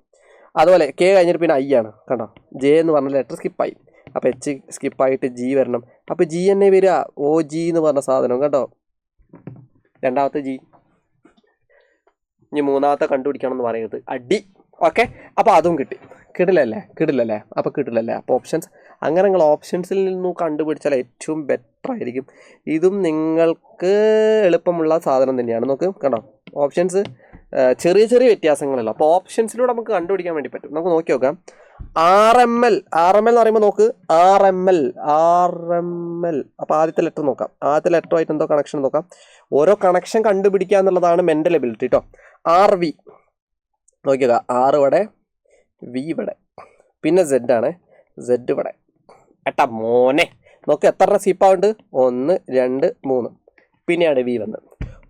അതുപോലെ കെ കഴിഞ്ഞിട്ട് പിന്നെ ഐ ആണ്. കണ്ടോ, ജെ എന്ന് പറഞ്ഞ ലെറ്റർ സ്കിപ്പായി. അപ്പോൾ എച്ച് സ്കിപ്പായിട്ട് ജി വരണം. അപ്പോൾ ജി തന്നെ വരിക. ഒ ജി എന്ന് പറഞ്ഞ സാധനം കണ്ടോ, രണ്ടാമത്തെ ജി. ഇനി മൂന്നാമത്തെ കണ്ടുപിടിക്കണം എന്ന് പറയുന്നത് അടി. ഓക്കെ, അപ്പോൾ അതും കിടിലല്ലേ. അപ്പോൾ ഓപ്ഷൻസ് അങ്ങനെ നിങ്ങൾ ഓപ്ഷൻസിൽ നിന്നും കണ്ടുപിടിച്ചാൽ ഏറ്റവും ബെറ്റർ ആയിരിക്കും. ഇതും നിങ്ങൾക്ക് എളുപ്പമുള്ള സാധനം തന്നെയാണ്. നോക്ക് കണ്ടോ, ഓപ്ഷൻസ് ചെറിയ വ്യത്യാസങ്ങളല്ല. അപ്പോൾ ഓപ്ഷൻസിലൂടെ നമുക്ക് കണ്ടുപിടിക്കാൻ വേണ്ടി പറ്റും. നമുക്ക് നോക്കി നോക്കാം. ആർ എം എൽ എന്ന് പറയുമ്പോൾ നോക്ക്, ആർ എം എൽ. അപ്പോൾ ആദ്യത്തെ ലെറ്റർ നോക്കാം. ആദ്യത്തെ ലെറ്ററുമായിട്ട് എന്തോ കണക്ഷൻ നോക്കാം. ഓരോ കണക്ഷൻ കണ്ടുപിടിക്കുക എന്നുള്ളതാണ് മെൻ്റൽ എബിലിറ്റി കേട്ടോ. ആർ വി നോക്കിയോക്കാം. ആർ ഇവിടെ, വി ഇവിടെ, പിന്നെ സെഡ് ആണ്. സെഡ് ഇവിടെ. ഏട്ടാ മോനെ നോക്ക്, എത്ര സ്കിപ്പാവുണ്ട്? 1 2 3. പിന്നെയാണ് വി വന്നത്.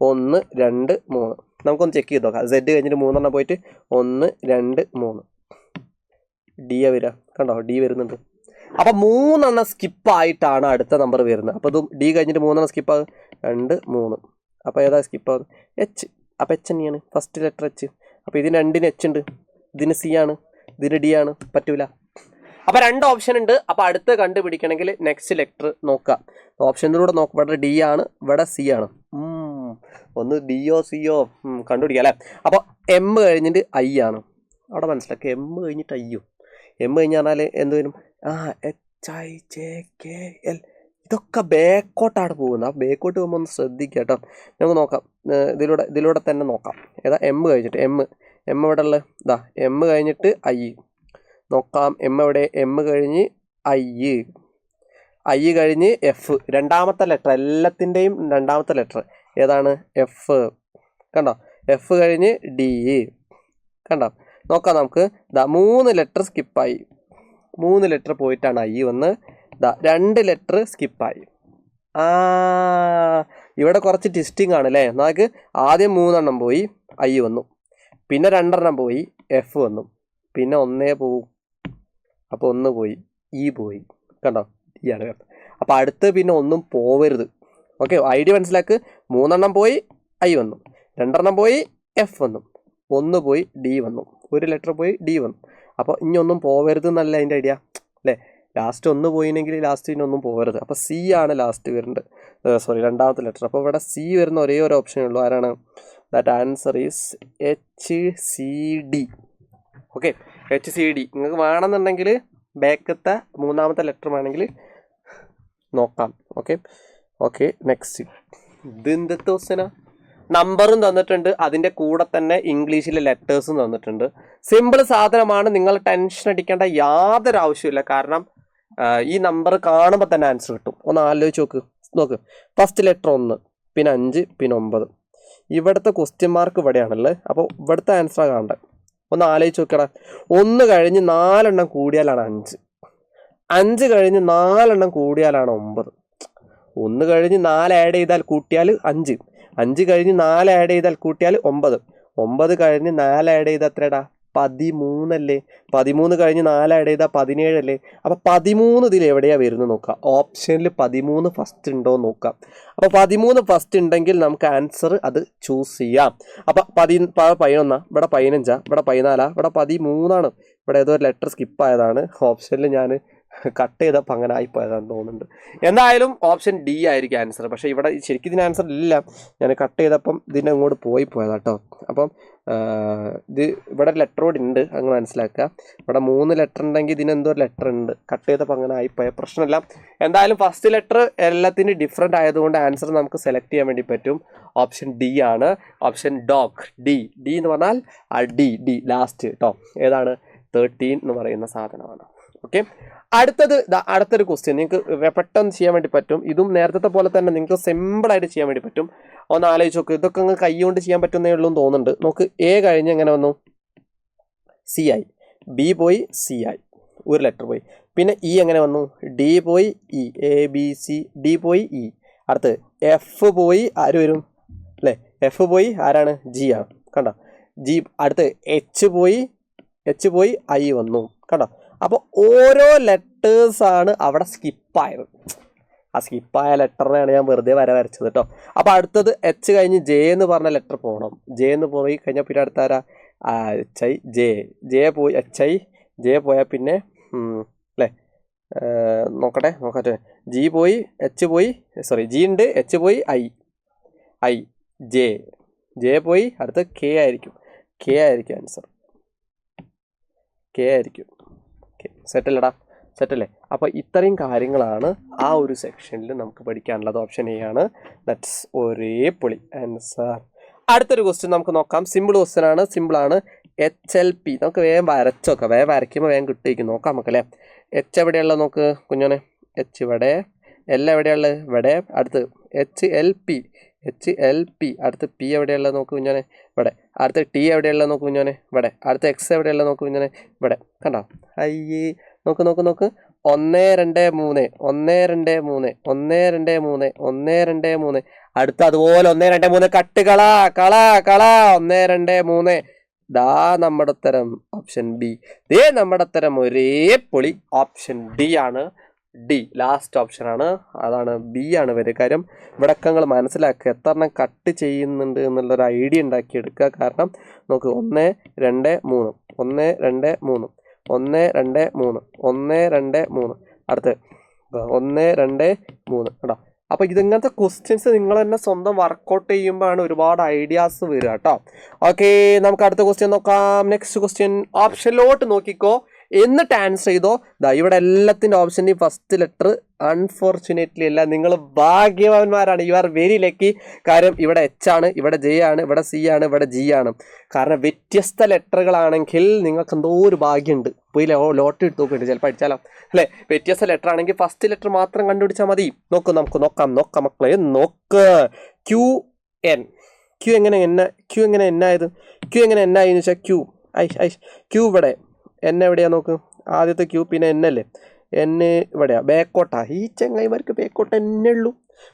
1 2 3. നമുക്കൊന്ന് ചെക്ക് ചെയ്ത് നോക്കാം. സെഡ് കഴിഞ്ഞിട്ട് 3 പോയിട്ട് 1 2 3. ഡി വരിക. കണ്ടോ, ഡി വരുന്നുണ്ട്. അപ്പം 3 സ്കിപ്പായിട്ടാണ് അടുത്ത നമ്പർ വരുന്നത്. അപ്പോൾ ഇതും ഡി കഴിഞ്ഞിട്ട് 3 സ്കിപ്പാകും. 2 3. അപ്പോൾ ഏതാ സ്കിപ്പാകും? എച്ച്. അപ്പോൾ എച്ച് തന്നെയാണ് ഫസ്റ്റ് ലെറ്റർ എച്ച്. അപ്പോൾ ഇതിന് 2 എച്ച് ഉണ്ട്, ഇതിന് സി ആണ്, ഇതിന് ഡി ആണ്. പറ്റൂല. അപ്പോൾ 2 ഓപ്ഷൻ ഉണ്ട്. അപ്പോൾ അടുത്ത് കണ്ടുപിടിക്കണമെങ്കിൽ നെക്സ്റ്റ് ലെറ്റർ നോക്കാം. ഓപ്ഷനിലൂടെ നോക്കുക. ഇവിടെ ഡി ആണ്, ഇവിടെ സി ആണ്. ഒന്ന് ഡിയോ സിയോ കണ്ടുപിടിക്കാം അല്ലേ. അപ്പോൾ എം കഴിഞ്ഞിട്ട് ഐ ആണ്. അവിടെ മനസ്സിലാക്കുക, എം കഴിഞ്ഞിട്ട് ഐയോ. എം കഴിഞ്ഞ് പറഞ്ഞാൽ എന്ത് വരും? HIJKL. ഇതൊക്കെ ബേക്കോട്ടാണ് പോകുന്നത്. ആ ബേക്കോട്ട് പോകുമ്പോൾ ഒന്ന് ശ്രദ്ധിക്കുക കേട്ടോ. നമുക്ക് നോക്കാം, ഇതിലൂടെ തന്നെ നോക്കാം. ഏതാ എം കഴിഞ്ഞിട്ട് എം എവിടെ ഉള്ളത്? ഇതാ എം കഴിഞ്ഞിട്ട് ഐ നോക്കാം. എം എവിടെ? എം കഴിഞ്ഞ് ഐ കഴിഞ്ഞ് എഫ്. രണ്ടാമത്തെ ലെറ്റർ, എല്ലാത്തിൻ്റെയും രണ്ടാമത്തെ ലെറ്റർ ഏതാണ്? എഫ്. കണ്ടോ? എഫ് കഴിഞ്ഞ് ഡി. കണ്ടോ? നോക്കാം നമുക്ക്. ഇതാ 3 ലെറ്റർ സ്കിപ്പായി. 3 ലെറ്റർ പോയിട്ടാണ് ഐ വന്ന്. ഇതാ 2 ലെറ്റർ സ്കിപ്പായി. ഇവിടെ കുറച്ച് ട്വിസ്റ്റിംഗ് ആണ് അല്ലേ. നമുക്ക് ആദ്യം 3 എണ്ണം പോയി ഐ വന്നു, പിന്നെ 2 എണ്ണം പോയി എഫ് വന്നു, പിന്നെ 1 പോവും. അപ്പോൾ 1 പോയി, ഇ പോയി. കണ്ടോ? ഇയാണ്. അപ്പോൾ അടുത്ത് പിന്നെ ഒന്നും പോവരുത്. Okay, idea മനസ്സിലാക്ക്. 3 എണ്ണം പോയി ഐ വന്നു, 2 എണ്ണം പോയി എഫ് വന്നു, 1 പോയി ഡി വന്നു, 1 ലെറ്റർ പോയി ഡി വന്നു. അപ്പോൾ ഇനി ഒന്നും പോവരുത് എന്നല്ല അതിൻ്റെ ഐഡിയ അല്ലേ. ലാസ്റ്റ് 1 പോയിനെങ്കിൽ ലാസ്റ്റ് ഇനി ഒന്നും പോകരുത്. അപ്പോൾ സി ആണ് ലാസ്റ്റ് വരുന്നത്, സോറി രണ്ടാമത്തെ ലെറ്റർ. അപ്പോൾ ഇവിടെ സി വരുന്ന ഒരേ ഒരു ഓപ്ഷനേ ഉള്ളൂ. ആരാണ്? That answer is HCD. Okay, HCD. നിങ്ങൾക്ക് വേണമെന്നുണ്ടെങ്കിൽ ബാക്കത്തെ 3ാമത്തെ ലെറ്റർ വേണമെങ്കിൽ നോക്കാം. Okay next. ഇത് എന്തൊക്കെ ക്വസ്റ്റ്യനാ? നമ്പറും തന്നിട്ടുണ്ട്, അതിൻ്റെ കൂടെ തന്നെ ഇംഗ്ലീഷിലെ ലെറ്റേഴ്സും തന്നിട്ടുണ്ട്. സിമ്പിൾ സാധനമാണ്, നിങ്ങൾ ടെൻഷൻ അടിക്കേണ്ട യാതൊരു ആവശ്യമില്ല. കാരണം ഈ നമ്പർ കാണുമ്പോൾ തന്നെ ആൻസർ കിട്ടും. ഒന്ന് ആലോചിച്ച് നോക്ക്. ഫസ്റ്റ് ലെറ്റർ 1, പിന്നെ 5, പിന്നെ 9. ഇവിടുത്തെ ക്വസ്റ്റ്യൻ മാർക്ക് ഇവിടെയാണല്ലേ. അപ്പോൾ ഇവിടുത്തെ ആൻസറാണ് കാണേണ്ടത്. ഒന്ന് ആലോചിച്ച് നോക്കടാ. 1 കഴിഞ്ഞ് 4 എണ്ണം കൂടിയാലാണ് 5. 5 കഴിഞ്ഞ് 4 എണ്ണം കൂടിയാലാണ് 9. 1 കഴിഞ്ഞ് 4 ആഡ് ചെയ്താൽ കൂട്ടിയാൽ 5. 5 കഴിഞ്ഞ് 4 ആഡ് ചെയ്താൽ കൂട്ടിയാൽ 9. 9 കഴിഞ്ഞ് 4 ആഡ് ചെയ്താൽ എത്രടാ? 13 അല്ലേ. 13 കഴിഞ്ഞ് 4 ആഡ് ചെയ്താൽ 17 അല്ലേ. അപ്പോൾ 13 ഇതിൽ എവിടെയാണ് വരുന്നത് നോക്കാം. ഓപ്ഷനിൽ 13 ഫസ്റ്റ് ഉണ്ടോ നോക്കാം. അപ്പോൾ 13 ഫസ്റ്റ് ഉണ്ടെങ്കിൽ നമുക്ക് ആൻസർ അത് ചൂസ് ചെയ്യാം. അപ്പോൾ 11, ഇവിടെ 15, ഇവിടെ 14, ഇവിടെ 13 ഇവിടെ ഏതോ ഒരു ലെറ്റർ സ്കിപ്പായതാണ്. ഓപ്ഷനിൽ ഞാൻ കട്ട് ചെയ്തപ്പോൾ അങ്ങനെ ആയിപ്പോയതാണെന്ന് തോന്നുന്നുണ്ട്. എന്തായാലും ഓപ്ഷൻ ഡി ആയിരിക്കും ആൻസർ. പക്ഷേ ഇവിടെ ശരിക്കും ഇതിന് ആൻസർ ഇല്ല, ഞാൻ കട്ട് ചെയ്തപ്പം ഇതിൻ്റെ അങ്ങോട്ട് പോയതാ കേട്ടോ. അപ്പം ഇത് ഇവിടെ ലെറ്റർ കൂടി ഉണ്ട്, അങ്ങ് മനസ്സിലാക്കുക. ഇവിടെ 3 ലെറ്റർ ഉണ്ടെങ്കിൽ ഇതിനെന്തോ ലെറ്റർ ഉണ്ട്, കട്ട് ചെയ്തപ്പോൾ അങ്ങനെ ആയിപ്പോയ പ്രശ്നമില്ല. എന്തായാലും ഫസ്റ്റ് ലെറ്റർ എല്ലാത്തിനും ഡിഫറെൻ്റ് ആയതുകൊണ്ട് ആൻസർ നമുക്ക് സെലക്ട് ചെയ്യാൻ വേണ്ടി പറ്റും. ഓപ്ഷൻ ഡി ആണ്. Option dog. ഡി എന്ന് പറഞ്ഞാൽ ഡി ലാസ്റ്റ് കേട്ടോ. ഏതാണ്? 13 എന്ന് പറയുന്ന സാധനമാണ്. ഓക്കെ, അടുത്തൊരു ക്വസ്റ്റ്യൻ നിങ്ങൾക്ക് പെട്ടെന്ന് ചെയ്യാൻ വേണ്ടി പറ്റും. ഇതും നേരത്തെ പോലെ തന്നെ നിങ്ങൾക്ക് സിമ്പിളായിട്ട് ചെയ്യാൻ വേണ്ടി പറ്റും. ഒന്ന് ആലോചിച്ച് നോക്ക്. ഇതൊക്കെ അങ്ങ് കൈ കൊണ്ട് ചെയ്യാൻ പറ്റുന്നേ ഉള്ളൂ എന്ന് തോന്നുന്നുണ്ട്. നോക്ക്, എ കഴിഞ്ഞ് എങ്ങനെ വന്നു? സി ആയി. ബി പോയി സി ആയി, 1 ലെറ്റർ പോയി. പിന്നെ ഇ എങ്ങനെ വന്നു? ഡി പോയി ഇ. ABC, ഡി പോയി ഇ. അടുത്ത് എഫ് പോയി ആര് വരും അല്ലേ? എഫ് പോയി ആരാണ്? ജി ആണ്. കണ്ടോ? ജി. അടുത്ത് എച്ച് പോയി ഐ വന്നു. കണ്ടോ? അപ്പോൾ ഓരോ ലെറ്റേഴ്സാണ് അവിടെ സ്കിപ്പായത്. ആ സ്കിപ്പായ ലെറ്ററിനെയാണ് ഞാൻ വെറുതെ വരച്ചത് കേട്ടോ. അപ്പോൾ അടുത്തത് എച്ച് കഴിഞ്ഞ് ജെ എന്ന് പറഞ്ഞ ലെറ്റർ പോകണം. ജെ എന്ന് പോയി കഴിഞ്ഞാൽ പിന്നെ അടുത്ത ആരാ? HI. ജെ പോയി HI. ജെ പോയാൽ പിന്നെ അല്ലേ, നോക്കട്ടെ. ജി പോയി എച്ച് പോയി, സോറി ജി ഉണ്ട്, എച്ച് പോയി ഐ ജെ പോയി. അടുത്ത് കെ ആയിരിക്കും ആൻസർ. കെ ആയിരിക്കും. സെറ്റല്ലേ. അപ്പോൾ ഇത്രയും കാര്യങ്ങളാണ് ആ ഒരു സെക്ഷനിൽ നമുക്ക് പഠിക്കാനുള്ളത്. ഓപ്ഷൻ എ ആണ്. ദാറ്റ്സ് ഒരേ പൊളി ആൻസർ. അടുത്തൊരു ക്വസ്റ്റ്യൻ നമുക്ക് നോക്കാം. സിമ്പിൾ ക്വസ്റ്റ്യൻ ആണ്, സിമ്പിളാണ്. HLP. നമുക്ക് വേഗം വരച്ചോക്കാം. വേഗം വരയ്ക്കുമ്പോൾ വേഗം കിട്ടിയിരിക്കും. നോക്കാം നമുക്കല്ലേ. എച്ച് എവിടെയുള്ളത് നോക്ക് കുഞ്ഞോനെ. എച്ച് ഇവിടെ. എൽ എവിടെയുള്ളത്? ഇവിടെ. അടുത്ത് HLP. അടുത്ത് പി എവിടെയുള്ളത് നോക്ക് കുഞ്ഞോനെ? ഇവിടെ. അടുത്ത് ടി എവിടെയുള്ളത് നോക്ക് കുഞ്ഞോനെ? ഇവിടെ. അടുത്ത് എക്സ് എവിടെയുള്ളത് നോക്ക് കുഞ്ഞോനെ? ഇവിടെ. കണ്ടോ? അയ്യേ, നോക്ക് 1 2 3 1 2 3 അടുത്ത അതുപോലെ 1 2 3 കട്ട് കള 1 2 3. ദാ നമ്മുടെ ഉത്തരം ഓപ്ഷൻ ബി. നമ്മുടെ ഉത്തരം ഒരേ പൊളി ഓപ്ഷൻ ഡി ആണ്. ഡി ലാസ്റ്റ് ഓപ്ഷനാണ്. അതാണ് ബി ആണ് വരിക. കാര്യം ഇവിടെയൊക്കെ നിങ്ങൾ മനസ്സിലാക്കുക എത്ര എണ്ണം കട്ട് ചെയ്യുന്നുണ്ട് എന്നുള്ളൊരു ഐഡിയ ഉണ്ടാക്കിയെടുക്കുക. കാരണം നോക്ക് 1 2 3 1 2 3 1 2 3 അടുത്ത് 1 2 3 കേട്ടോ. അപ്പോൾ ഇതിങ്ങനത്തെ ക്വസ്റ്റ്യൻസ് നിങ്ങൾ തന്നെ സ്വന്തം വർക്കൗട്ട് ചെയ്യുമ്പോഴാണ് ഒരുപാട് ഐഡിയാസ് വരിക കേട്ടോ. ഓക്കെ, നമുക്ക് അടുത്ത ക്വസ്റ്റ്യൻ നോക്കാം. നെക്സ്റ്റ് ക്വസ്റ്റ്യൻ ഓപ്ഷനിലോട്ട് നോക്കിക്കോ, എന്നിട്ട് ആൻസർ ചെയ്തോ. ഇവിടെ എല്ലാത്തിൻ്റെ ഓപ്ഷൻ്റെയും ഫസ്റ്റ് ലെറ്റർ അൺഫോർച്ചുനേറ്റ്ലി അല്ല, നിങ്ങൾ ഭാഗ്യവാന്മാരാണ്. You are very lucky. കാര്യം ഇവിടെ എച്ച് ആണ്, ഇവിടെ ജെ ആണ്, ഇവിടെ സി ആണ്, ഇവിടെ ജി ആണ്. കാരണം വ്യത്യസ്ത ലെറ്ററുകളാണെങ്കിൽ നിങ്ങൾക്ക് എന്തോ ഒരു ഭാഗ്യമുണ്ട്. പോയി ലോട്ടറി എടുത്ത് നോക്കിയിട്ട് ചിലപ്പോൾ അടിച്ചാലോ അല്ലേ. വ്യത്യസ്ത ലെറ്റർ ആണെങ്കിൽ ഫസ്റ്റ് ലെറ്റർ മാത്രം കണ്ടുപിടിച്ചാൽ മതി. നമുക്ക് നോക്കാം മക്കളെ, നോക്ക്. Q N. ക്യു എങ്ങനെ എന്നായത്? ക്യു എങ്ങനെ എന്നായെന്ന് വെച്ചാൽ ക്യൂ ഇവിടെ, എൻ എവിടെയാ നോക്ക്. ആദ്യത്തെ ക്യൂ, പിന്നെ എൻ അല്ലേ. എൻ ഇവിടെയാ, ബേക്കോട്ടാ. ഈ ചങ്ങായിമാർക്ക് ബേക്കോട്ട എന്നെ ഉള്ളൂ.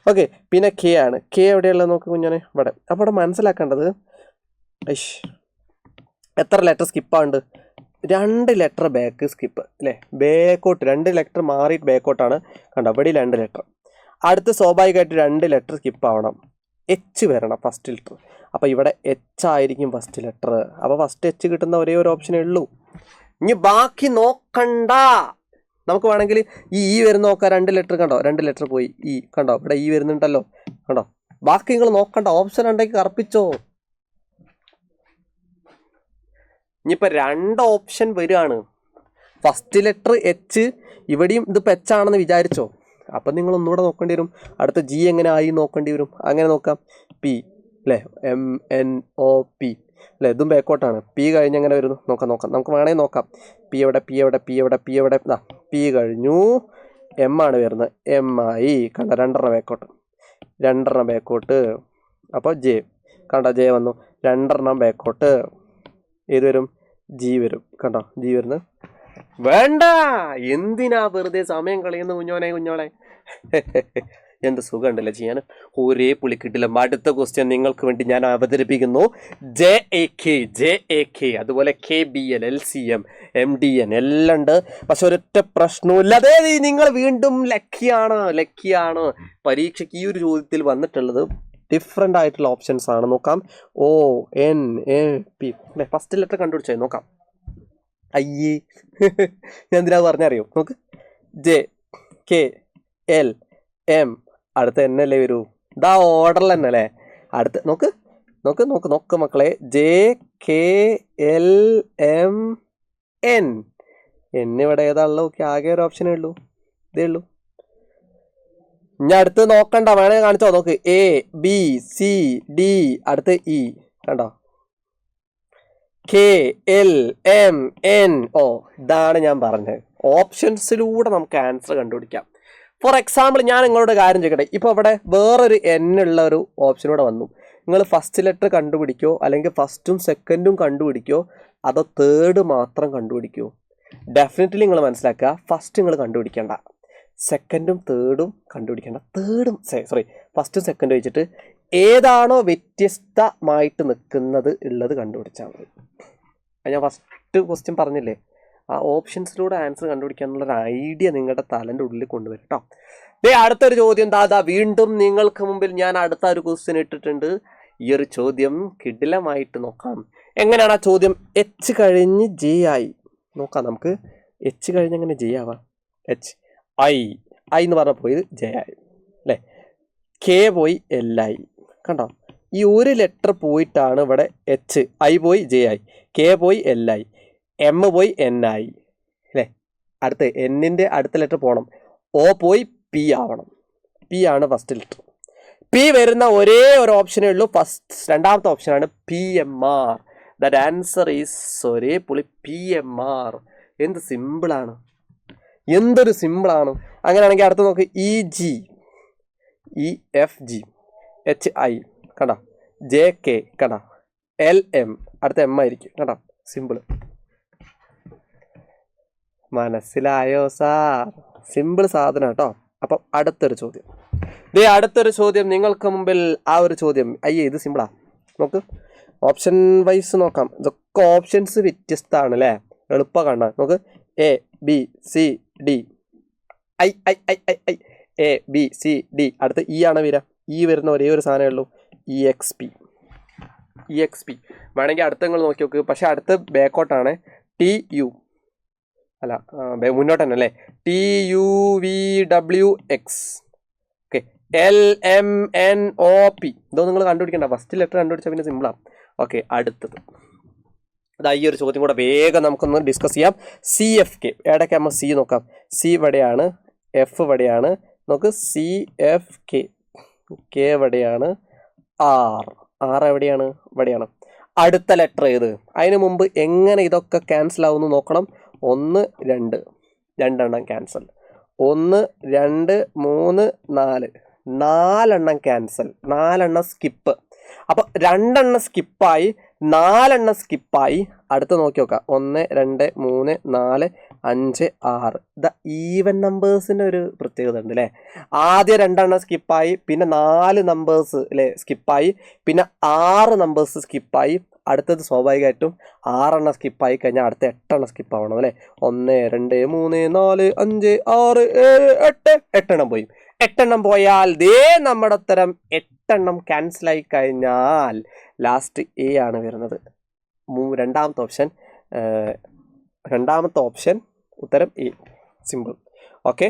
ഓക്കെ, പിന്നെ കെ ആണ്. കെ എവിടെയുള്ള നോക്ക് കുഞ്ഞാനെ, ഇവിടെ. അപ്പോൾ ഇവിടെ മനസ്സിലാക്കേണ്ടത് എത്ര ലെറ്റർ സ്കിപ്പാണ്ട്? 2 ലെറ്റർ ബാക്ക് സ്കിപ്പ് അല്ലേ. ബേക്കോട്ട് 2 ലെറ്റർ മാറിയിട്ട് ബേക്കോട്ടാണ്. കണ്ടോ, ഇവിടെ 2 ലെറ്റർ. അടുത്ത് സ്വാഭാവികമായിട്ട് 2 ലെറ്റർ സ്കിപ്പ് ആവണം. എച്ച് വരണം ഫസ്റ്റ് ലെറ്റർ. അപ്പോൾ ഇവിടെ എച്ച് ആയിരിക്കും ഫസ്റ്റ് ലെറ്റർ. അപ്പോൾ ഫസ്റ്റ് എച്ച് കിട്ടുന്ന ഒരേ ഒരു ഓപ്ഷനേ ഉള്ളൂ. ഇനി ബാക്കി നോക്കണ്ട. നമുക്ക് വേണമെങ്കിൽ ഈ വരുന്ന നോക്കാം. 2 ലെറ്റർ കണ്ടോ, 2 ലെറ്റർ പോയി. ഈ കണ്ടോ, ഇവിടെ ഈ വരുന്നുണ്ടല്ലോ, കണ്ടോ. ബാക്കി നിങ്ങൾ നോക്കണ്ട, ഓപ്ഷൻ ഉണ്ടെങ്കിൽ കറപ്പിച്ചോ. ഇനിയിപ്പോൾ 2 ഓപ്ഷൻ വരികയാണ്. ഫസ്റ്റ് ലെറ്റർ എച്ച്, ഇവിടെയും ഇതിപ്പോൾ എച്ച് ആണെന്ന് വിചാരിച്ചോ. അപ്പം നിങ്ങൾ ഒന്നുകൂടെ നോക്കേണ്ടി വരും. അടുത്ത ജി എങ്ങനെ ആയി നോക്കേണ്ടി വരും. അങ്ങനെ നോക്കാം. പി അല്ലേ, MNOP അല്ലേ, ഇതും ബാക്കോട്ടാണ്. പി കഴിഞ്ഞ് എങ്ങനെ വരുന്നു നോക്കാം. നമുക്ക് വേണമെങ്കിൽ നോക്കാം. പി എവിടെ പി കഴിഞ്ഞു. എം ആണ് വരുന്നത്. എം ആയി. കണ്ട, 2 ബാക്കോട്ട്. അപ്പോൾ ജെ, കണ്ട, ജെ വന്നു. 2 ബാക്കോട്ട്. ഏത് വരും? ജി വരും. കണ്ടോ, ജി വരുന്നത്. വേണ്ട, എന്തിനാ വെറുതെ സമയം കളയുന്ന കുഞ്ഞോളെ. എന്ത് സുഖമുണ്ടല്ലോ ചെയ്യാൻ. ഒരേ പുളിക്കിട്ടില്ല. അടുത്ത ക്വസ്റ്റ്യൻ നിങ്ങൾക്ക് വേണ്ടി ഞാൻ അവതരിപ്പിക്കുന്നു. JAK, അതുപോലെ KBL, LCM, MDN എല്ലാം ഉണ്ട്. പക്ഷെ ഒരൊറ്റ പ്രശ്നമില്ല. അതേ, നിങ്ങൾ വീണ്ടും ലക്കിയാണ്. പരീക്ഷയ്ക്ക് ഈ ഒരു ചോദ്യത്തിൽ വന്നിട്ടുള്ളത് ഡിഫറെൻ്റ് ആയിട്ടുള്ള ഓപ്ഷൻസ് ആണ്. നോക്കാം. ONAP അല്ലേ. ഫസ്റ്റ് ലെറ്റർ കണ്ടുപിടിച്ചേ നോക്കാം. അയ്യേ, ഞാൻ എന്തിനാ പറഞ്ഞറിയോ. നോക്ക്, JKLM, അടുത്ത എന്നല്ലേ വരൂ. ഇതാ ഓർഡറിൽ തന്നെ അല്ലേ. അടുത്ത് നോക്ക് മക്കളെ. JKLMN. ഇവിടെ ഏതാ ഉള്ളത്? ഓക്കെ, ആകെ ഒരു ഓപ്ഷനേ ഉള്ളൂ, ഇതേ ഉള്ളൂ. ഇനി അടുത്ത് നോക്കണ്ട, വേണേ കാണിച്ചോ. നോക്ക്, ABCD, അടുത്ത് E, കണ്ടോ. KLMNO. ഇതാണ് ഞാൻ പറഞ്ഞത്. ഓപ്ഷൻസിലൂടെ നമുക്ക് ആൻസർ കണ്ടുപിടിക്കാം. ഫോർ എക്സാമ്പിൾ ഞാൻ നിങ്ങളോട് കാര്യം ചോദിക്കട്ടെ. ഇപ്പോൾ ഇവിടെ വേറൊരു N ഉള്ള ഒരു ഓപ്ഷനൂടെ വന്നു. നിങ്ങൾ ഫസ്റ്റ് ലെറ്റർ കണ്ടുപിടിക്കോ, അല്ലെങ്കിൽ ഫസ്റ്റും സെക്കൻഡും കണ്ടുപിടിക്കോ, അതോ തേർഡ് മാത്രം കണ്ടുപിടിക്കോ? ഡെഫിനറ്റ്ലി നിങ്ങൾ മനസ്സിലാക്കുക, ഫസ്റ്റ് നിങ്ങൾ കണ്ടുപിടിക്കേണ്ട, സെക്കൻഡും തേർഡും കണ്ടുപിടിക്കേണ്ട. ഫസ്റ്റും സെക്കൻഡും വെച്ചിട്ട് ഏതാണോ വ്യത്യസ്തമായിട്ട് നിൽക്കുന്നത് ഉള്ളത് കണ്ടുപിടിച്ചാൽ മതി. ഞാൻ ഫസ്റ്റ് ക്വസ്റ്റ്യൻ പറഞ്ഞില്ലേ, ആ ഓപ്ഷൻസിലൂടെ ആൻസർ കണ്ടുപിടിക്കുക എന്നുള്ളൊരു ഐഡിയ നിങ്ങളുടെ തലൻ്റെ ഉള്ളിൽ കൊണ്ടുവരും കേട്ടോ. അടുത്തൊരു ചോദ്യം വീണ്ടും നിങ്ങൾക്ക് മുമ്പിൽ ഞാൻ അടുത്ത ഒരു ക്വസ്റ്റ്യൻ ഇട്ടിട്ടുണ്ട്. ഈ ഒരു ചോദ്യം കിടിലമായിട്ട് നോക്കാം. എങ്ങനെയാണ് ആ ചോദ്യം? എച്ച് കഴിഞ്ഞ് ജെ ആയി. നോക്കാം നമുക്ക്. എച്ച് കഴിഞ്ഞ് എങ്ങനെ ജെ ആവാം? ഐ എന്ന് പറഞ്ഞാൽ പോയത് ജെ ആയി അല്ലേ. കെ പോയി എൽ ആയി. കണ്ടോ, ഈ ഒരു ലെറ്റർ പോയിട്ടാണ് ഇവിടെ എച്ച്. ഐ പോയി ജെ ആയി, കെ പോയി എൽ ആയി, എം പോയി എൻ ആയി അല്ലേ. അടുത്ത് എന്നിൻ്റെ അടുത്ത ലെറ്റർ പോകണം. O പോയി പി ആവണം. പി ആണ് ഫസ്റ്റ് ലെറ്റർ. പി വരുന്ന ഒരേ ഒരു ഓപ്ഷനേ ഉള്ളൂ. രണ്ടാമത്തെ ഓപ്ഷനാണ് PMR. ദാറ്റ് ആൻസർ ഈസ് ഒരേ പുളി PMR. എന്ത് സിമ്പിളാണ്, എന്തൊരു സിമ്പിളാണ്. അങ്ങനെയാണെങ്കിൽ അടുത്ത് നോക്ക്. EG, EFG, HI കണ്ടോ, JK കണ്ടോ, LM അടുത്ത M ആയിരിക്കും കണ്ടോ. സിമ്പിൾ. മനസ്സിലായോ സാർ? സിമ്പിൾ സാധനം കേട്ടോ. അപ്പം അടുത്തൊരു ചോദ്യം. അടുത്തൊരു ചോദ്യം നിങ്ങൾക്ക് മുമ്പിൽ. ആ ഒരു ചോദ്യം ഇത് സിമ്പിളാ. നോക്ക്, ഓപ്ഷൻ വൈസ് നോക്കാം. ഇതൊക്കെ ഓപ്ഷൻസ് വ്യത്യസ്തമാണ് അല്ലേ, എളുപ്പം കാണാൻ. നോക്ക്, ABCD, I ABCD. അടുത്ത് E ആണ് വരിക. E വരുന്ന ഒരേ ഒരു സാധനമേ ഉള്ളൂ, EXP. വേണമെങ്കിൽ അടുത്ത നിങ്ങൾ നോക്കി നോക്ക്. പക്ഷെ അടുത്ത് ബാക്കോട്ടാണ്. TU അല്ല മുന്നോട്ട് തന്നെ അല്ലേ, TUVWX. Okay, LMNOP. ഇതോ നിങ്ങൾ കണ്ടുപിടിക്കണ്ട, ഫസ്റ്റ് ലെറ്റർ കണ്ടുപിടിച്ചാൽ പിന്നെ സിമ്പിളാണ്. ഓക്കെ, അടുത്തത് അതാ ഈ ഒരു ചോദ്യം കൂടെ വേഗം നമുക്കൊന്ന് ഡിസ്കസ് ചെയ്യാം. CFK എവിടെയൊക്കെ നമ്മൾ സി നോക്കാം. സി ഇവിടെയാണ്, എഫ് ഇവിടെയാണ്. നോക്ക് CFK, കെ എവിടെയാണ്, ആർ എവിടെയാണ്, ഇവിടെയാണ്. അടുത്ത ലെറ്റർ ഏത്? അതിന് മുമ്പ് എങ്ങനെ ഇതൊക്കെ ക്യാൻസൽ ആവുമെന്ന് നോക്കണം. 1 2 രണ്ടെണ്ണം ക്യാൻസൽ, 1 2 3 4 4 ക്യാൻസൽ, 4 സ്കിപ്പ്. അപ്പോൾ 2 സ്കിപ്പായി, 4 സ്കിപ്പായി. അടുത്ത് നോക്കി നോക്കാം, 1 2 3 4 5 6. ഇത് ഈവൻ നമ്പേഴ്സിൻ്റെ ഒരു പ്രത്യേകത ഉണ്ട് അല്ലേ. ആദ്യം 2 സ്കിപ്പായി, പിന്നെ 4 നമ്പേഴ്സ് അല്ലേ സ്കിപ്പായി, പിന്നെ 6 നമ്പേഴ്സ് സ്കിപ്പായി. അടുത്തത് സ്വാഭാവികമായിട്ടും 6 സ്കിപ്പായി കഴിഞ്ഞാൽ അടുത്ത 8 സ്കിപ്പാവണം അല്ലേ. 1 2 3 4 5 6 7 8 പോയി. 8 പോയാൽ ദേ നമ്മുടെ ഉത്തരം 8 ക്യാൻസലായി കഴിഞ്ഞാൽ ലാസ്റ്റ് എ ആണ് വരുന്നത്. രണ്ടാമത്തെ ഓപ്ഷൻ ഉത്തരം എ. സിമ്പിൾ. ഓക്കെ.